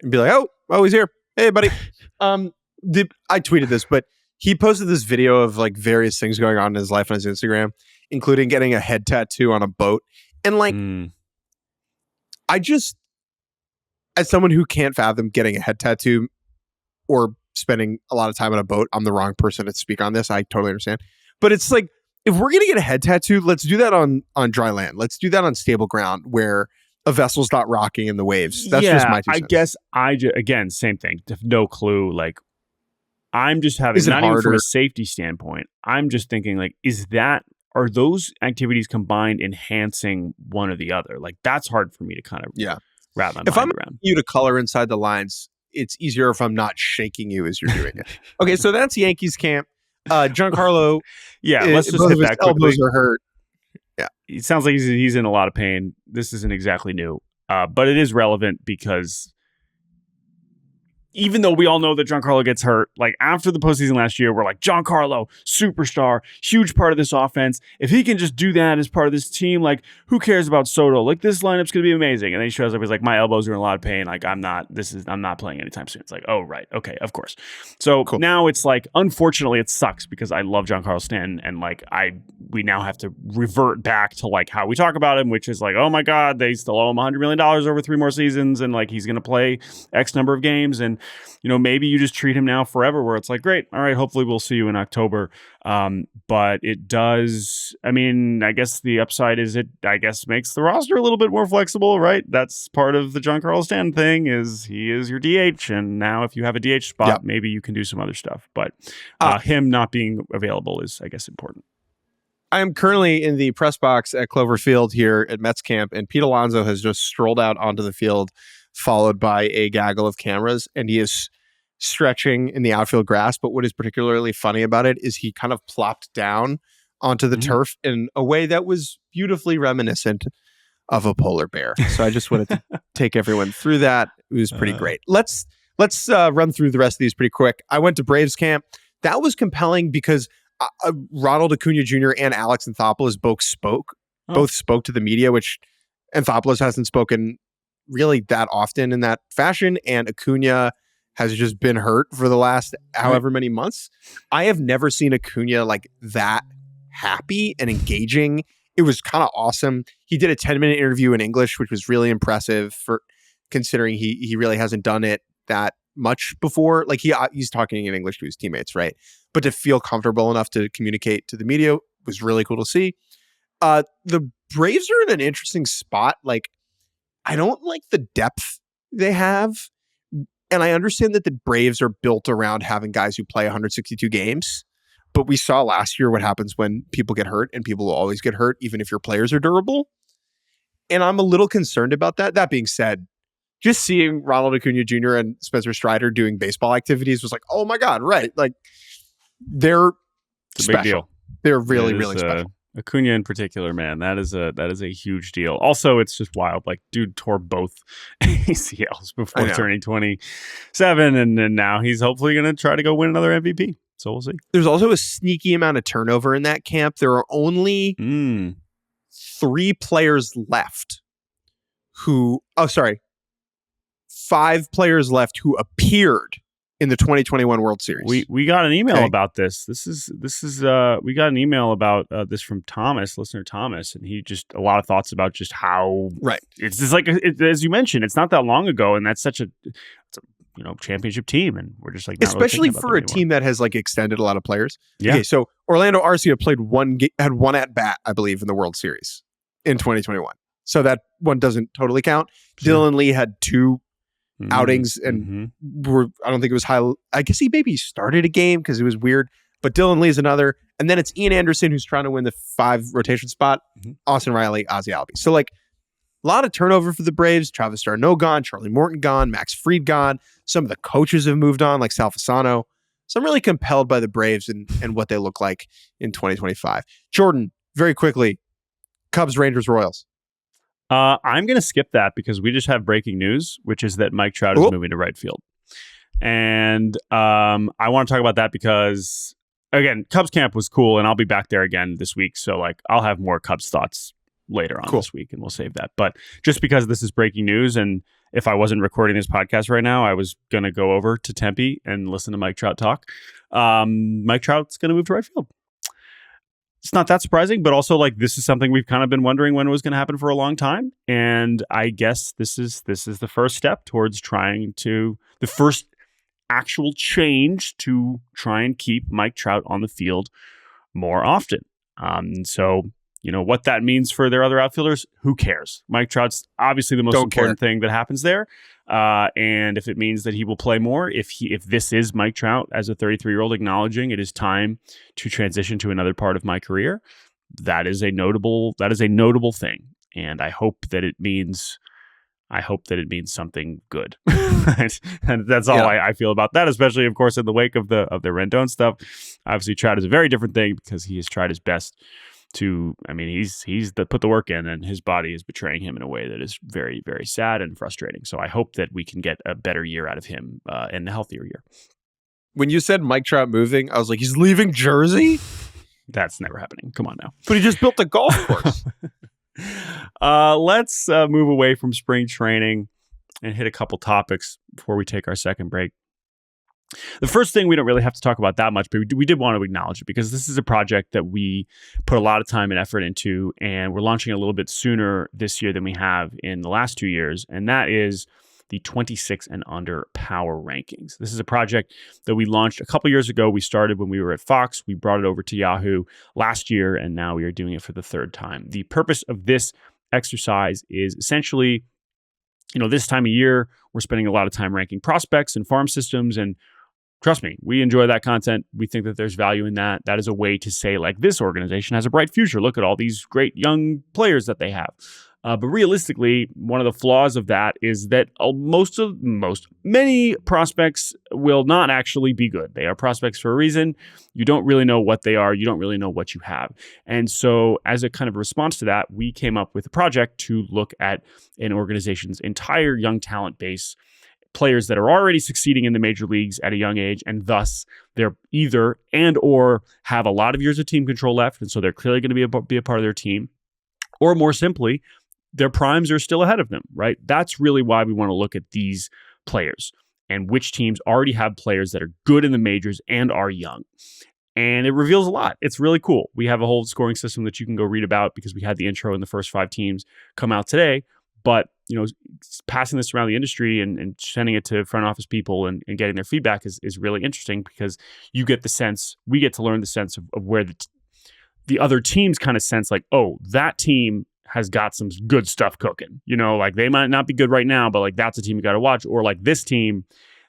and be like, oh, he's here. Hey, buddy. I tweeted this, but he posted this video of like various things going on in his life on his Instagram, including getting a head tattoo on a boat. And like, I just, as someone who can't fathom getting a head tattoo or spending a lot of time on a boat, I'm the wrong person to speak on this. I totally understand. But it's like, if we're going to get a head tattoo, let's do that on dry land. Let's do that on stable ground where a vessel's not rocking in the waves. That's just my 2 cents. I guess again, same thing. No clue. Like, I'm just having, not even from a safety standpoint, I'm just thinking like, are those activities combined enhancing one or the other? Like, that's hard for me to kind of wrap my mind around. If I'm you to color inside the lines, it's easier if I'm not shaking you as you're doing it. Okay, so that's Yankees camp. Giancarlo, let's just hit that quickly. Elbows are hurt. Yeah, it sounds like he's in a lot of pain. This isn't exactly new, but it is relevant because even though we all know that Giancarlo gets hurt, like after the postseason last year, we're like, Giancarlo, superstar, huge part of this offense. If he can just do that as part of this team, like who cares about Soto? Like this lineup's going to be amazing. And then he shows up, he's like, my elbows are in a lot of pain. Like I'm not playing anytime soon. It's like, oh, right. Okay. Of course. So now it's like, unfortunately it sucks because I love Giancarlo Stanton. And like, we now have to revert back to like how we talk about him, which is like, oh my God, they still owe him $100 million over 3 more seasons. And like, he's going to play X number of games. And, you know, maybe you just treat him now forever where it's like, great. All right. Hopefully we'll see you in October. But it does. I mean, I guess the upside is it, I guess, makes the roster a little bit more flexible, right? That's part of the Giancarlo Stanton thing is he is your DH. And now if you have a DH spot, maybe you can do some other stuff. But him not being available is, I guess, important. I am currently in the press box at Clover Field here at Mets camp, and Pete Alonso has just strolled out onto the field, followed by a gaggle of cameras, and he is stretching in the outfield grass. But what is particularly funny about it is he kind of plopped down onto the turf in a way that was beautifully reminiscent of a polar bear. So I just wanted to take everyone through that. It was pretty great. Let's run through the rest of these pretty quick. I went to Braves camp. That was compelling because Ronald Acuna Jr. and Alex Anthopoulos both spoke to the media, which Anthopoulos hasn't spoken really that often in that fashion, and Acuna has just been hurt for the last however many months. I have never seen Acuna like that happy and engaging. It was kind of awesome. He did a 10-minute interview in English, which was really impressive for considering he really hasn't done it that much before. Like he's talking in English to his teammates, right? But to feel comfortable enough to communicate to the media was really cool to see. The Braves are in an interesting spot. Like, I don't like the depth they have. And I understand that the Braves are built around having guys who play 162 games. But we saw last year what happens when people get hurt, and people will always get hurt, even if your players are durable. And I'm a little concerned about that. That being said, just seeing Ronald Acuna Jr. and Spencer Strider doing baseball activities was like, oh my God, right. Like, they're it's special. A big deal. They're really, really special. Acuna in particular, man, that is a huge deal. Also, it's just wild. Like, dude tore both ACLs before turning 27, and then now he's hopefully going to try to go win another MVP. So we'll see. There's also a sneaky amount of turnover in that camp. There are only 3 players left five players left who appeared in the 2021 World Series. We got an email about this. We got an email about this from Thomas, listener Thomas, and he just a lot of thoughts about just how it's just like as you mentioned, it's not that long ago, and that's such a championship team, and we're just like especially for a team that has like extended a lot of players. Yeah. Okay, so Orlando Arcia had one at bat, I believe, in the World Series in 2021. So that one doesn't totally count. Sure. Dylan Lee had 2 outings, and I don't think it was high. I guess he maybe started a game because it was weird, but Dylan Lee is another. And then it's Ian Anderson who's trying to win the 5 rotation spot. Austin Riley, Ozzie Albies. So like a lot of turnover for the Braves. Travis d'Arnaud gone, Charlie Morton gone, Max Fried gone. Some of the coaches have moved on, like Sal Fasano. So I'm really compelled by the Braves and what they look like in 2025. Jordan, very quickly, Cubs, Rangers, Royals. I'm going to skip that because we just have breaking news, which is that Mike Trout is moving to right field. And I want to talk about that because, again, Cubs camp was cool, and I'll be back there again this week. So, like, I'll have more Cubs thoughts later on this week, and we'll save that. But just because this is breaking news, and if I wasn't recording this podcast right now, I was going to go over to Tempe and listen to Mike Trout talk. Mike Trout's going to move to right field. It's not that surprising, but also like this is something we've kind of been wondering when it was going to happen for a long time. And I guess this is the first step towards the first actual change to try and keep Mike Trout on the field more often. So, what that means for their other outfielders, who cares? Mike Trout's obviously the most important thing that happens there. And if it means that he will play more, if this is Mike Trout as a 33-year-old acknowledging it is time to transition to another part of my career, that is a notable thing. And I hope that it means something good. And that's all I feel about that, especially, of course, in the wake of the Rendon stuff. Obviously, Trout is a very different thing because he has tried his best he's put the work in, and his body is betraying him in a way that is very, very sad and frustrating. So I hope that we can get a better year out of him and a healthier year. When you said Mike Trout moving, I was like, he's leaving Jersey? That's never happening. Come on now. But he just built a golf course. Let's move away from spring training and hit a couple topics before we take our second break. The first thing we don't really have to talk about that much, but we did want to acknowledge it because this is a project that we put a lot of time and effort into, and we're launching a little bit sooner this year than we have in the last 2 years, and that is the 26 and under power rankings. This is a project that we launched a couple years ago. We started when we were at Fox. We brought it over to Yahoo last year, and now we are doing it for the 3rd time. The purpose of this exercise is essentially, this time of year, we're spending a lot of time ranking prospects and farm systems, and trust me, we enjoy that content. We think that there's value in that. That is a way to say, like, this organization has a bright future. Look at all these great young players that they have. But realistically, one of the flaws of that is that many prospects will not actually be good. They are prospects for a reason. You don't really know what they are. You don't really know what you have. And so as a kind of response to that, we came up with a project to look at an organization's entire young talent base, players that are already succeeding in the major leagues at a young age, and thus they're either and or have a lot of years of team control left, and so they're clearly going to be a part of their team, or more simply, their primes are still ahead of them, right? That's really why we want to look at these players and which teams already have players that are good in the majors and are young. And it reveals a lot. It's really cool. We have a whole scoring system that you can go read about because we had the intro and the first 5 teams come out today. But, passing this around the industry and sending it to front office people and getting their feedback is really interesting because we get to learn the sense of where the other teams kind of sense like, oh, that team has got some good stuff cooking. Like they might not be good right now, but like that's a team you got to watch. Or like this team,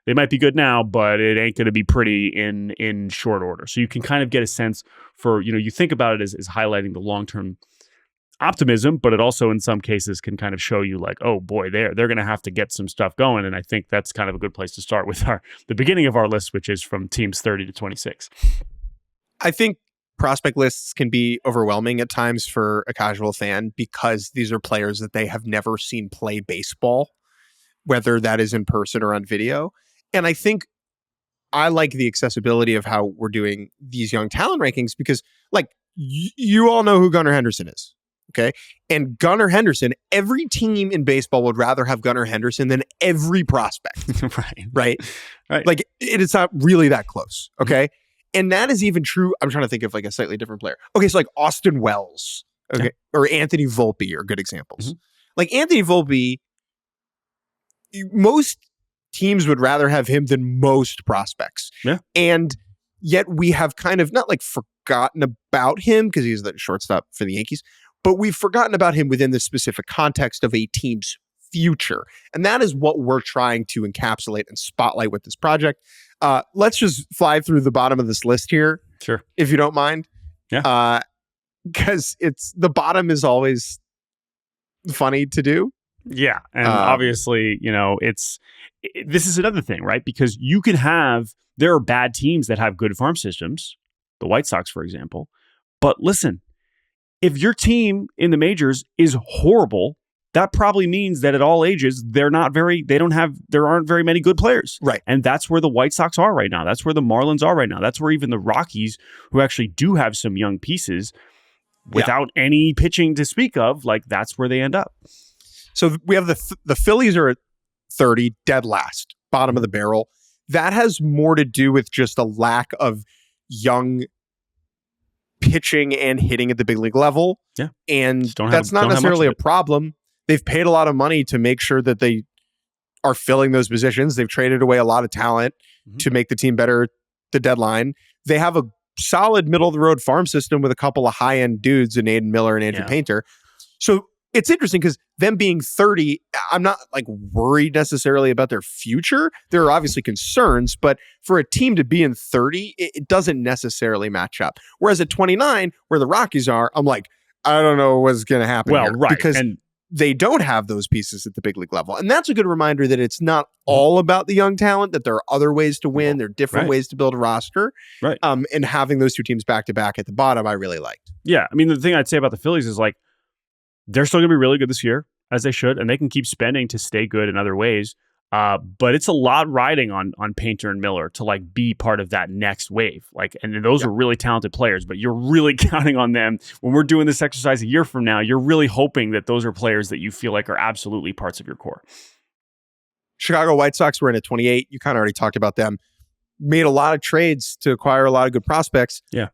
they might be good now, but it ain't going to be pretty in short order. So you can kind of get a sense for, you think about it as highlighting the long-term optimism, but it also in some cases can kind of show you like, oh boy, they're going to have to get some stuff going. And I think that's kind of a good place to start with the beginning of our list, which is from teams 30 to 26. I think prospect lists can be overwhelming at times for a casual fan because these are players that they have never seen play baseball, whether that is in person or on video. And I think I like the accessibility of how we're doing these young talent rankings because like you all know who Gunnar Henderson is. Okay. And Gunnar Henderson, every team in baseball would rather have Gunnar Henderson than every prospect. Right. Like it is not really that close. Okay. Mm-hmm. And that is even true. I'm trying to think of like a slightly different player. Okay. So like Austin Wells, okay, or Anthony Volpe are good examples. Mm-hmm. Like Anthony Volpe, most teams would rather have him than most prospects. Yeah. And yet we have kind of not like forgotten about him because he's the shortstop for the Yankees, but we've forgotten about him within the specific context of a team's future. And that is what we're trying to encapsulate and spotlight with this project. Let's just fly through the bottom of this list here. Sure. If you don't mind. Yeah. Because the bottom is always funny to do. Yeah. And obviously, this is another thing, right? Because there are bad teams that have good farm systems, the White Sox, for example. But listen, if your team in the majors is horrible, that probably means that at all ages, there aren't very many good players. Right. And that's where the White Sox are right now. That's where the Marlins are right now. That's where even the Rockies, who actually do have some young pieces without any pitching to speak of, like that's where they end up. So we have the Phillies are at 30, dead last, bottom of the barrel. That has more to do with just a lack of young pitching and hitting at the big league level. Yeah. And that's not necessarily a problem. They've paid a lot of money to make sure that they are filling those positions. They've traded away a lot of talent to make the team better at the deadline. They have a solid middle of the road farm system with a couple of high end dudes in Aiden Miller and Andrew Painter. So it's interesting because them being 30, I'm not like worried necessarily about their future. There are obviously concerns, but for a team to be in 30, it doesn't necessarily match up. Whereas at 29, where the Rockies are, I'm like, I don't know what's going to happen here. Right. Because they don't have those pieces at the big league level. And that's a good reminder that it's not all about the young talent, that there are other ways to win. There are different ways to build a roster. Right. And having those two teams back to back at the bottom, I really liked. Yeah. I mean, the thing I'd say about the Phillies is like, they're still going to be really good this year, as they should, and they can keep spending to stay good in other ways. But it's a lot riding on Painter and Miller to like be part of that next wave. Like, and those are really talented players, but you're really counting on them when we're doing this exercise a year from now. You're really hoping that those are players that you feel like are absolutely parts of your core. Chicago White Sox were in at 28. You kind of already talked about them. Made a lot of trades to acquire a lot of good prospects. Yeah.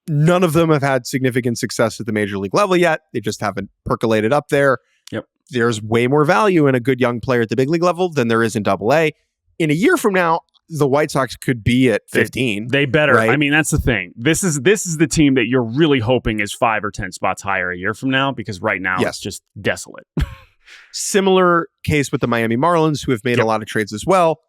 None of them have had significant success at the major league level yet. They just haven't percolated up there. Yep. There's way more value in a good young player at the big league level than there is in Double-A. In a year from now, the White Sox could be at 15. They better. Right? I mean, that's the thing. This is the team that you're really hoping is 5 or 10 spots higher a year from now, because right now it's just desolate. Similar case with the Miami Marlins, who have made a lot of trades as well.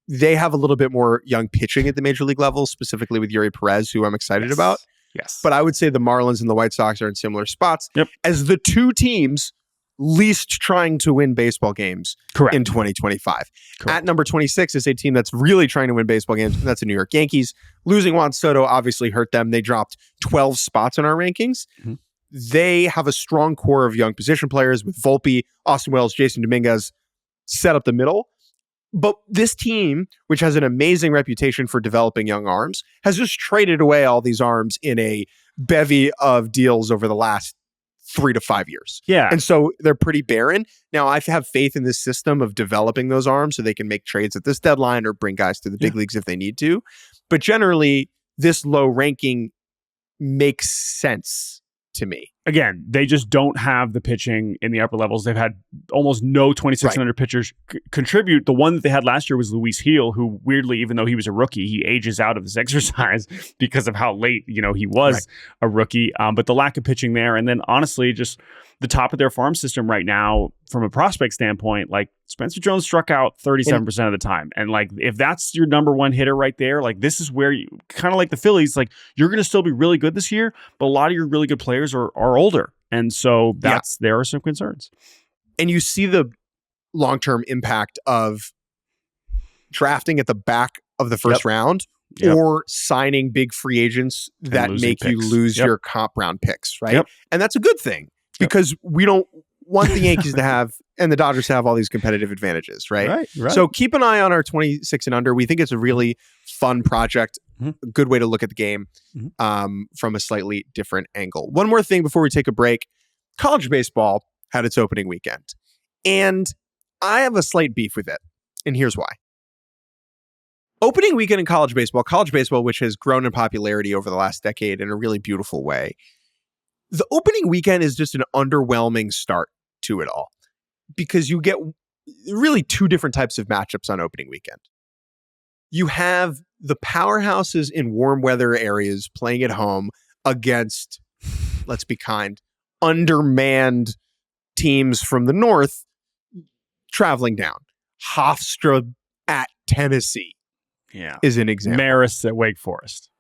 They have a little bit more young pitching at the major league level, specifically with Yuri Perez, who I'm excited about. Yes. But I would say the Marlins and the White Sox are in similar spots as the two teams least trying to win baseball games in 2025. At number 26 is a team that's really trying to win baseball games, and that's the New York Yankees. Losing Juan Soto obviously hurt them. They dropped 12 spots in our rankings. They have a strong core of young position players with Volpe, Austin Wells, Jason Dominguez set up the middle. But this team, which has an amazing reputation for developing young arms, has just traded away all these arms in a bevy of deals over the last 3 to 5 years. Yeah. And so they're pretty barren. Now, I have faith in this system of developing those arms so they can make trades at this deadline or bring guys to the big leagues if they need to. But generally, this low ranking makes sense to me. Again, they just don't have the pitching in the upper levels. They've had almost no 2600 pitchers contribute. The one that they had last year was Luis Gil, who weirdly, even though he was a rookie, he ages out of this exercise because of how late, he was a rookie. But the lack of pitching there, and then honestly, just the top of their farm system right now, from a prospect standpoint, like Spencer Jones struck out 37% of the time. And like, if that's your number one hitter right there, like this is where you kind of like the Phillies, like you're going to still be really good this year, but a lot of your really good players are older. And so there are some concerns. And you see the long-term impact of drafting at the back of the first round or signing big free agents that make you lose your comp round picks, right? And that's a good thing because we don't want the Yankees to have and the Dodgers to have all these competitive advantages, right? So keep an eye on our 26 and under. We think it's a really fun project, a good way to look at the game from a slightly different angle. One more thing before we take a break. College baseball had its opening weekend, and I have a slight beef with it, and here's why. Opening weekend in college baseball, which has grown in popularity over the last decade in a really beautiful way, the opening weekend is just an underwhelming start to it all because you get really two different types of matchups on opening weekend. You have the powerhouses in warm weather areas playing at home against, let's be kind, undermanned teams from the north traveling down. Hofstra at Tennessee is an example. Marist at Wake Forest.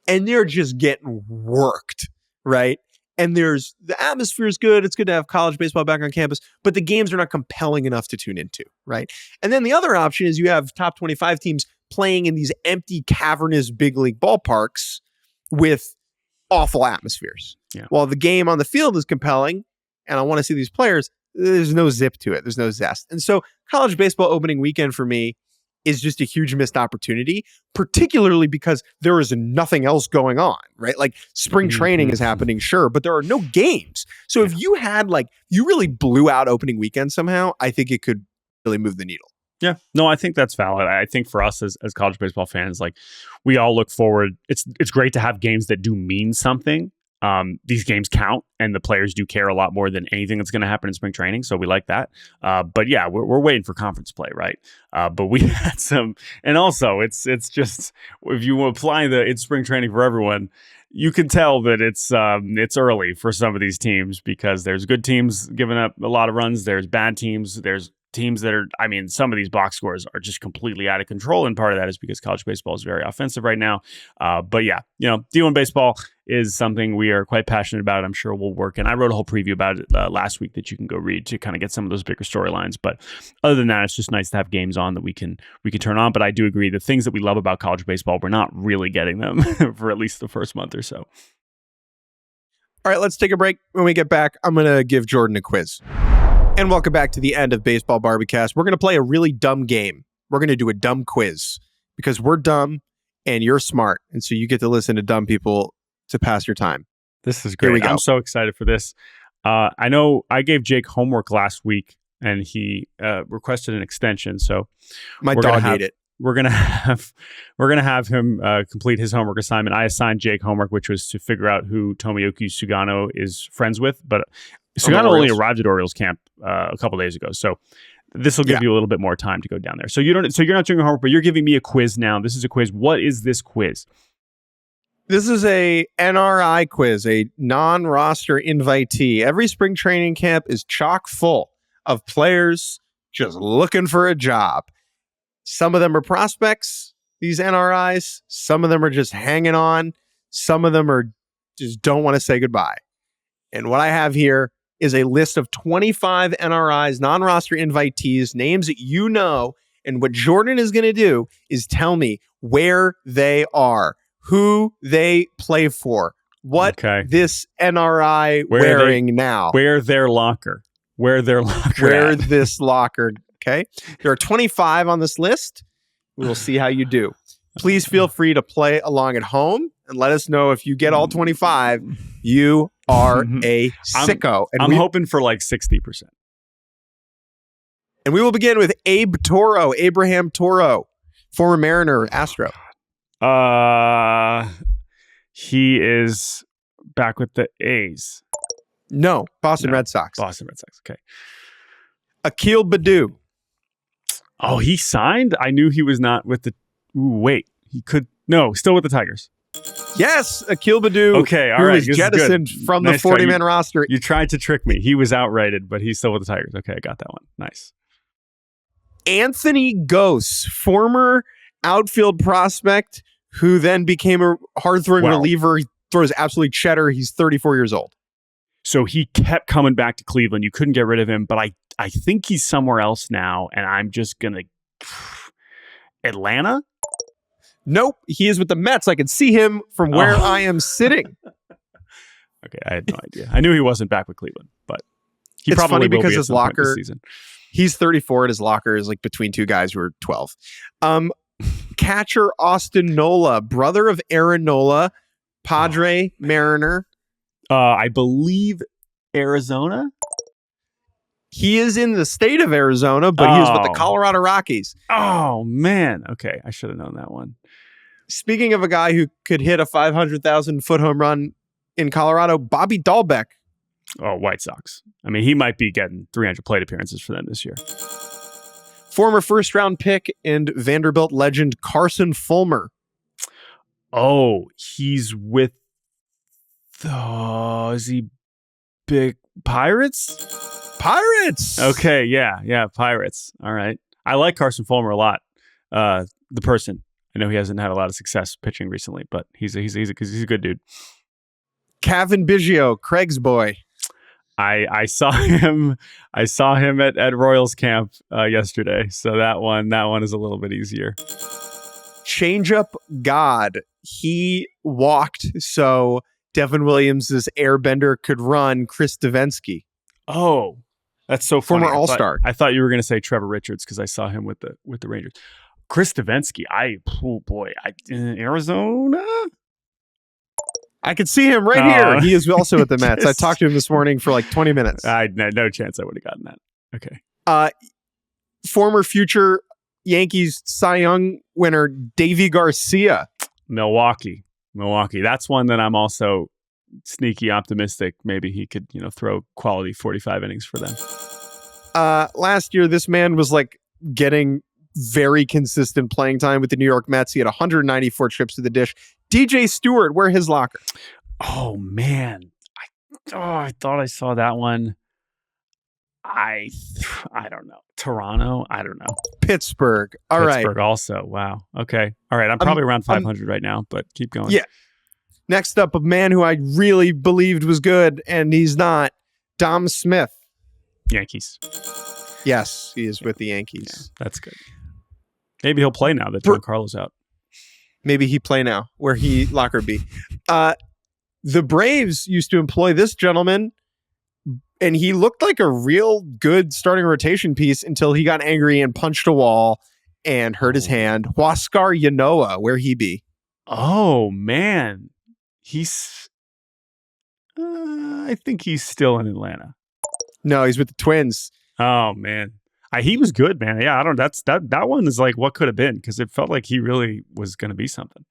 And they're just getting worked, right? And the atmosphere is good. It's good to have college baseball back on campus, but the games are not compelling enough to tune into, right? And then the other option is you have top 25 teams playing in these empty, cavernous big league ballparks with awful atmospheres. While the game on the field is compelling, and I want to see these players, there's no zip to it. There's no zest. And so college baseball opening weekend for me is just a huge missed opportunity, particularly because there is nothing else going on, right? Like spring training is happening, sure, but there are no games. So if you had you really blew out opening weekend somehow, I think it could really move the needle. Yeah, no, I think that's valid. I think for us as college baseball fans, we all look forward. It's great to have games that do mean something. These games count, and the players do care a lot more than anything that's going to happen in spring training. So we like that. But yeah, we're waiting for conference play, right? But we had some, and also it's just if you apply it's spring training for everyone, you can tell that it's early for some of these teams because there's good teams giving up a lot of runs. There's bad teams. There's teams that are, some of these box scores are just completely out of control. And part of that is because college baseball is very offensive right now. But yeah, D1 baseball is something we are quite passionate about. I'm sure we'll work. And I wrote a whole preview about it last week that you can go read to kind of get some of those bigger storylines. But other than that, it's just nice to have games on that we can turn on. But I do agree the things that we love about college baseball, we're not really getting them for at least the first month or so. All right, let's take a break. When we get back, I'm going to give Jordan a quiz. And welcome back to the end of Baseball Barbecast. We're going to play a really dumb game. We're going to do a dumb quiz because we're dumb and you're smart. And so you get to listen to dumb people to pass your time. This is great. I'm so excited for this. I know I gave Jake homework last week and he requested an extension. So my dog ate it. We're gonna have him complete his homework assignment. I assigned Jake homework, which was to figure out who Tomoyuki Sugano is friends with, but Sugano only arrived at Orioles camp a couple days ago, so this will give you a little bit more time to go down there. So you're not doing your homework, but you're giving me a quiz now. This is a quiz. What is this quiz? This is a NRI quiz, a non-roster invitee. Every spring training camp is chock full of players just looking for a job. Some of them are prospects, these NRIs. Some of them are just hanging on. Some of them are just don't want to say goodbye. And what I have here is a list of 25 NRIs, non-roster invitees, names that you know. And what Jordan is going to do is tell me where they are, who they play for, what this NRI wearing now. Where their locker. Where this locker. Okay. There are 25 on this list. We will see how you do. Please feel free to play along at home and let us know if you get all 25. You are a sicko. I'm hoping for like 60%. And we will begin with Abraham Toro, former Mariner, Astro. He is back with the A's. No, Boston Red Sox. Boston Red Sox, okay. Akil Baddoo. Oh, he signed? I knew he was not with the... Ooh, wait. He could... No, still with the Tigers. Yes, Akil Baddoo. Okay, all right. Who was jettisoned from the 40-man roster. You tried to trick me. He was outrighted, but he's still with the Tigers. Okay, I got that one. Nice. Anthony Gose, former outfield prospect who then became a hard-throwing reliever. He throws absolutely cheddar. He's 34 years old. So he kept coming back to Cleveland. You couldn't get rid of him, but I think he's somewhere else now, and I'm just going to... Atlanta? Nope. He is with the Mets. I can see him from where I am sitting. Okay, I had no idea. I knew he wasn't back with Cleveland, but he it's probably funny will because be his locker... season. He's 34 and his locker is like between two guys who are 12. Catcher Austin Nola, brother of Aaron Nola, Padre, Mariner. I believe Arizona. He is in the state of Arizona, but he was with the Colorado Rockies. Oh, man. Okay, I should have known that one. Speaking of a guy who could hit a 500,000-foot home run in Colorado, Bobby Dahlbeck. Oh, White Sox. I mean, he might be getting 300 plate appearances for them this year. Former first-round pick and Vanderbilt legend Carson Fulmer. Oh, he's with is he big Pirates? Pirates! Okay, yeah, Pirates. All right. I like Carson Fulmer a lot. The person. I know he hasn't had a lot of success pitching recently, but he's a good dude. Kevin Biggio, Craig's boy. I saw him at Royals camp yesterday, so that one is a little bit easier. Changeup God. He walked so Devin Williams' airbender could run. Chris Davinsky. Oh, that's so funny. Former All-Star. I thought you were going to say Trevor Richards because I saw him with the Rangers. Chris Davinsky. In Arizona. I could see him right here. He is also at the Mets. I talked to him this morning for like 20 minutes. I had no chance I would have gotten that. Okay. Former future Yankees Cy Young winner Davy Garcia. Milwaukee. That's one that I'm also sneaky optimistic. Maybe he could, throw quality 45 innings for them. Last year, this man was like getting very consistent playing time with the New York Mets. He had 194 trips to the dish. DJ Stewart, where his locker? Oh man, I thought I saw that one. I don't know. Toronto? I don't know. Pittsburgh. All right. Pittsburgh also. Wow. Okay. All right. I'm probably around 500 right now, but keep going. Yeah. Next up, a man who I really believed was good, and he's not. Dom Smith. Yankees. Yes, he is with the Yankees. Yeah, that's good. Maybe he'll play now that Giancarlo's out. Maybe he play now, where he locker be. The Braves used to employ this gentleman, and he looked like a real good starting rotation piece until he got angry and punched a wall and hurt his hand. Huascar Yanoa, where he be? Oh, man. He's... I think he's still in Atlanta. No, he's with the Twins. Oh, man. He was good, man. Yeah, I don't. That one is like what could have been because it felt like he really was going to be something.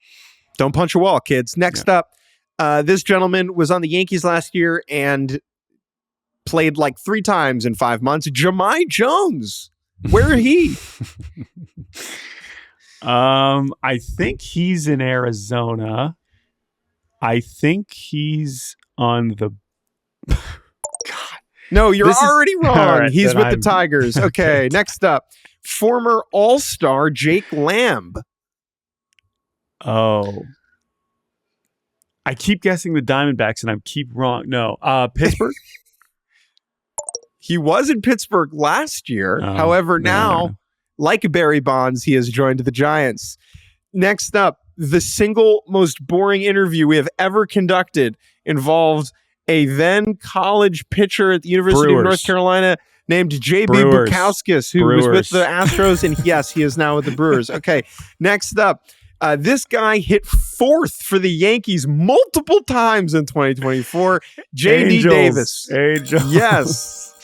Don't punch a wall, kids. Next up, this gentleman was on the Yankees last year and played like 3 times in 5 months. Jahmai Jones, where he? I think he's in Arizona. I think he's on the. No, you're already wrong. Right, he's with the Tigers. Okay, next up, former All-Star Jake Lamb. Oh. I keep guessing the Diamondbacks, and I keep wrong. No, Pittsburgh. He was in Pittsburgh last year. However, now, like Barry Bonds, he has joined the Giants. Next up, the single most boring interview we have ever conducted involved a then college pitcher at the University of North Carolina named J.B. Bukowskis, who was with the Astros, and yes, he is now with the Brewers. Okay, next up, this guy hit fourth for the Yankees multiple times in 2024. J.D. Davis. Yes.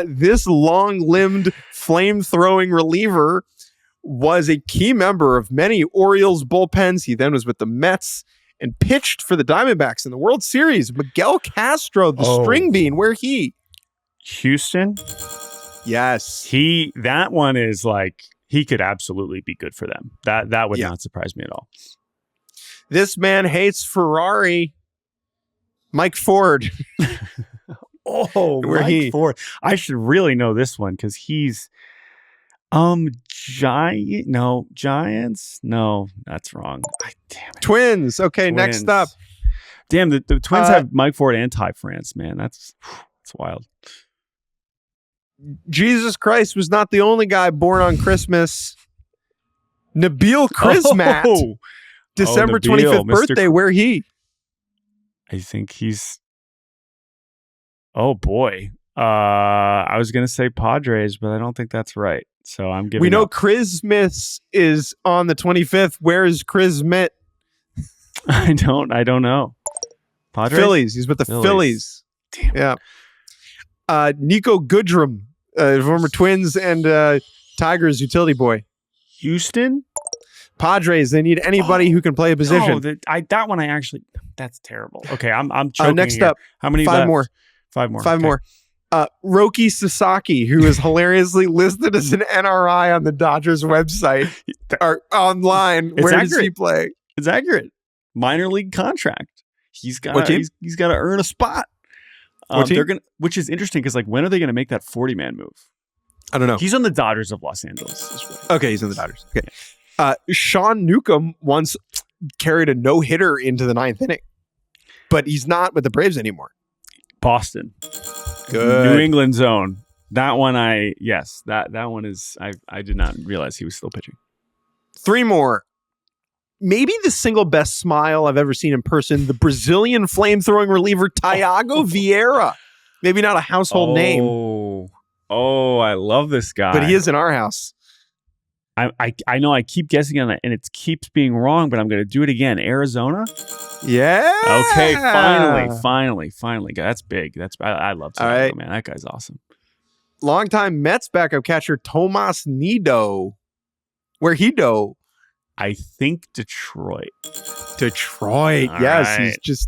This long-limbed, flame-throwing reliever was a key member of many Orioles bullpens. He then was with the Mets and pitched for the Diamondbacks in the World Series. Miguel Castro, the string bean, where he? Houston? Yes. That one is like, he could absolutely be good for them. That would not surprise me at all. This man hates Ferrari. Mike Ford. Mike Ford. I should really know this one because he's Giants? No, that's wrong. Damn it. Twins. Okay, next up. Damn, the Twins have Mike Ford and Ty France, man. That's wild. Jesus Christ was not the only guy born on Christmas. Nabil Krismat. December 25th birthday. Where he? I think he's... Oh, boy. I was going to say Padres, but I don't think that's right. So I'm giving. We know Christmas is on the 25th. Where is Krismet? I don't know. Padres? Phillies. He's with the Phillies. Damn. Yeah. Nico Goodrum, former Twins and Tigers utility boy. Houston? Padres. They need anybody who can play a position. No, that one I actually. That's terrible. Okay, I'm choking. Next here. up, how many? Five left? more. Five more. Roki Sasaki, who is hilariously listed as an NRI on the Dodgers website or online. Where does he play? It's accurate. Minor league contract. He's got to earn a spot. Which is interesting because when are they going to make that 40-man move? I don't know. He's on the Dodgers of Los Angeles. Okay, he's on the Dodgers. Okay. Sean Newcomb once carried a no-hitter into the 9th inning, but he's not with the Braves anymore. Boston. Good. New England zone. That one that one is I did not realize he was still pitching. 3 more. Maybe the single best smile I've ever seen in person, the Brazilian flamethrowing reliever Thiago Vieira. Maybe not a household name. Oh, I love this guy. But he is in our house. I know I keep guessing on it and it keeps being wrong, but I'm going to do it again. Arizona? Yeah. Okay, finally. That's big. I love Thiago, man. That guy's awesome. Longtime Mets backup catcher Tomas Nido. Where he do? I think Detroit. All yes. Right. He's just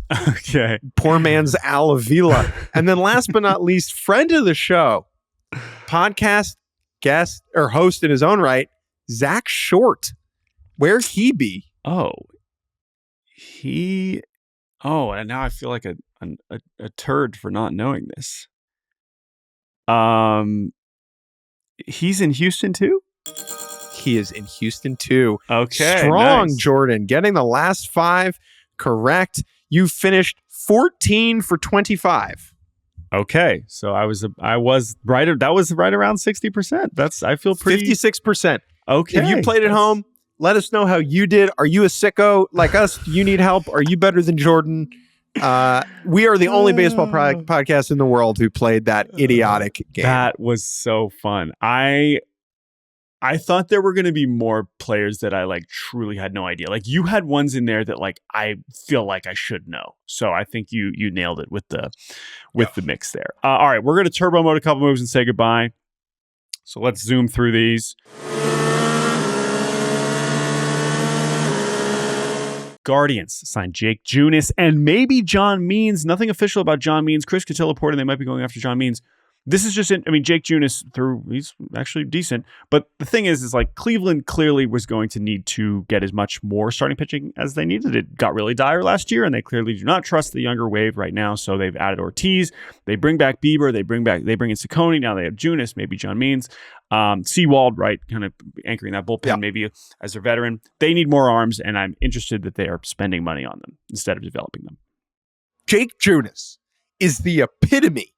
poor man's Al Avila. And then last but not least, friend of the show, podcast guest or host in his own right, Zach Short. Where he be? And now I feel like a turd for not knowing this. He's in Houston too? He is in Houston too. Okay. Strong, nice. Jordan. Getting the last 5 correct. You finished 14 for 25. Okay. So I was right. That was right around 60%. I feel pretty 56%. Okay. If you played at home, let us know how you did. Are you a sicko like us? Do you need help? Are you better than Jordan? We are the only baseball podcast in the world who played that idiotic game. That was so fun. I thought there were going to be more players that I truly had no idea. You had ones in there that I feel like I should know. So I think you nailed it with the mix there. All right, we're going to turbo mode a couple moves and say goodbye. So let's zoom through these. Guardians signed Jake Junis and maybe John Means. Nothing official about John Means. Chris Cotillo reported they might be going after John Means. This is just, Jake Junis he's actually decent. But the thing is like Cleveland clearly was going to need to get as much more starting pitching as they needed. It got really dire last year, and they clearly do not trust the younger wave right now. So they've added Ortiz. They bring back Bieber. They bring in Ciccone. Now they have Junis, maybe John Means. Sewald, right, kind of anchoring that bullpen maybe as their veteran. They need more arms, and I'm interested that they are spending money on them instead of developing them. Jake Junis is the epitome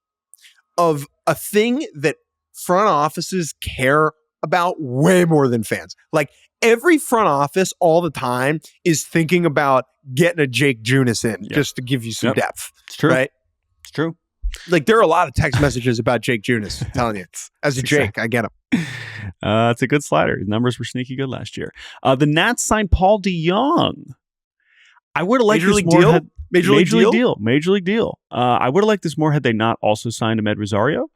of a thing that front offices care about way more than fans. Like every front office all the time is thinking about getting a Jake Junis in just to give you some depth. It's true. Right? It's true. Like there are a lot of text messages about Jake Junis. I'm telling you, as a Jake, I get him. It's a good slider. His numbers were sneaky good last year. The Nats signed Paul DeJong. I would have liked Major League deal. I would have liked this more had they not also signed Amed Rosario.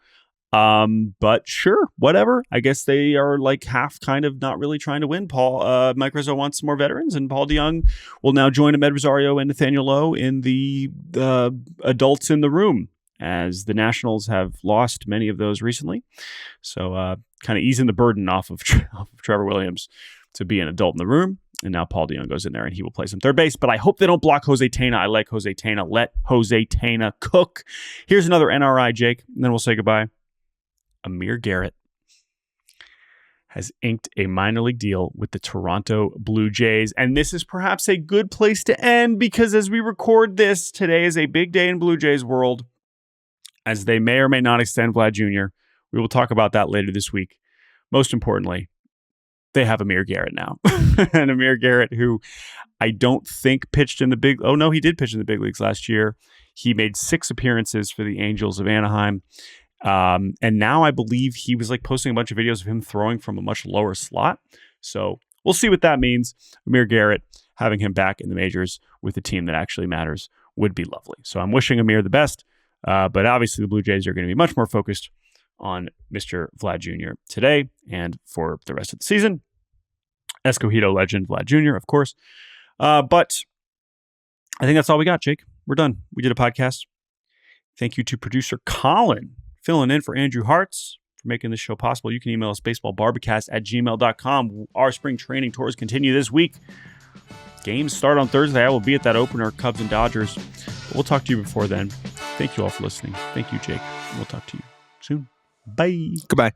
But sure, whatever. I guess they are like half kind of not really trying to win. Mike Rizzo wants some more veterans, and Paul DeJong will now join Amed Rosario and Nathaniel Lowe in the adults in the room, as the Nationals have lost many of those recently. So kind of easing the burden off of Trevor Williams to be an adult in the room. And now Paul DeJong goes in there and he will play some third base. But I hope they don't block Jose Tena. I like Jose Tena. Let Jose Tena cook. Here's another NRI, Jake, and then we'll say goodbye. Amir Garrett has inked a minor league deal with the Toronto Blue Jays. And this is perhaps a good place to end, because as we record this, today is a big day in Blue Jays world, as they may or may not extend Vlad Jr. We will talk about that later this week. Most importantly, they have Amir Garrett now. And Amir Garrett, who I don't think pitched in the big... Oh, no, he did pitch in the big leagues last year. He made 6 appearances for the Angels of Anaheim. And now I believe he was like posting a bunch of videos of him throwing from a much lower slot. So we'll see what that means. Amir Garrett, having him back in the majors with a team that actually matters would be lovely. So I'm wishing Amir the best. But obviously the Blue Jays are going to be much more focused on Mr. Vlad Jr. today and for the rest of the season. Escogido legend Vlad Jr., of course. But I think that's all we got, Jake. We're done. We did a podcast. Thank you to producer Colin, filling in for Andrew Hartz, for making this show possible. You can email us baseballbarbacast@gmail.com. Our spring training tours continue this week. Games start on Thursday. I will be at that opener, Cubs and Dodgers. But we'll talk to you before then. Thank you all for listening. Thank you, Jake. We'll talk to you soon. Bye. Goodbye.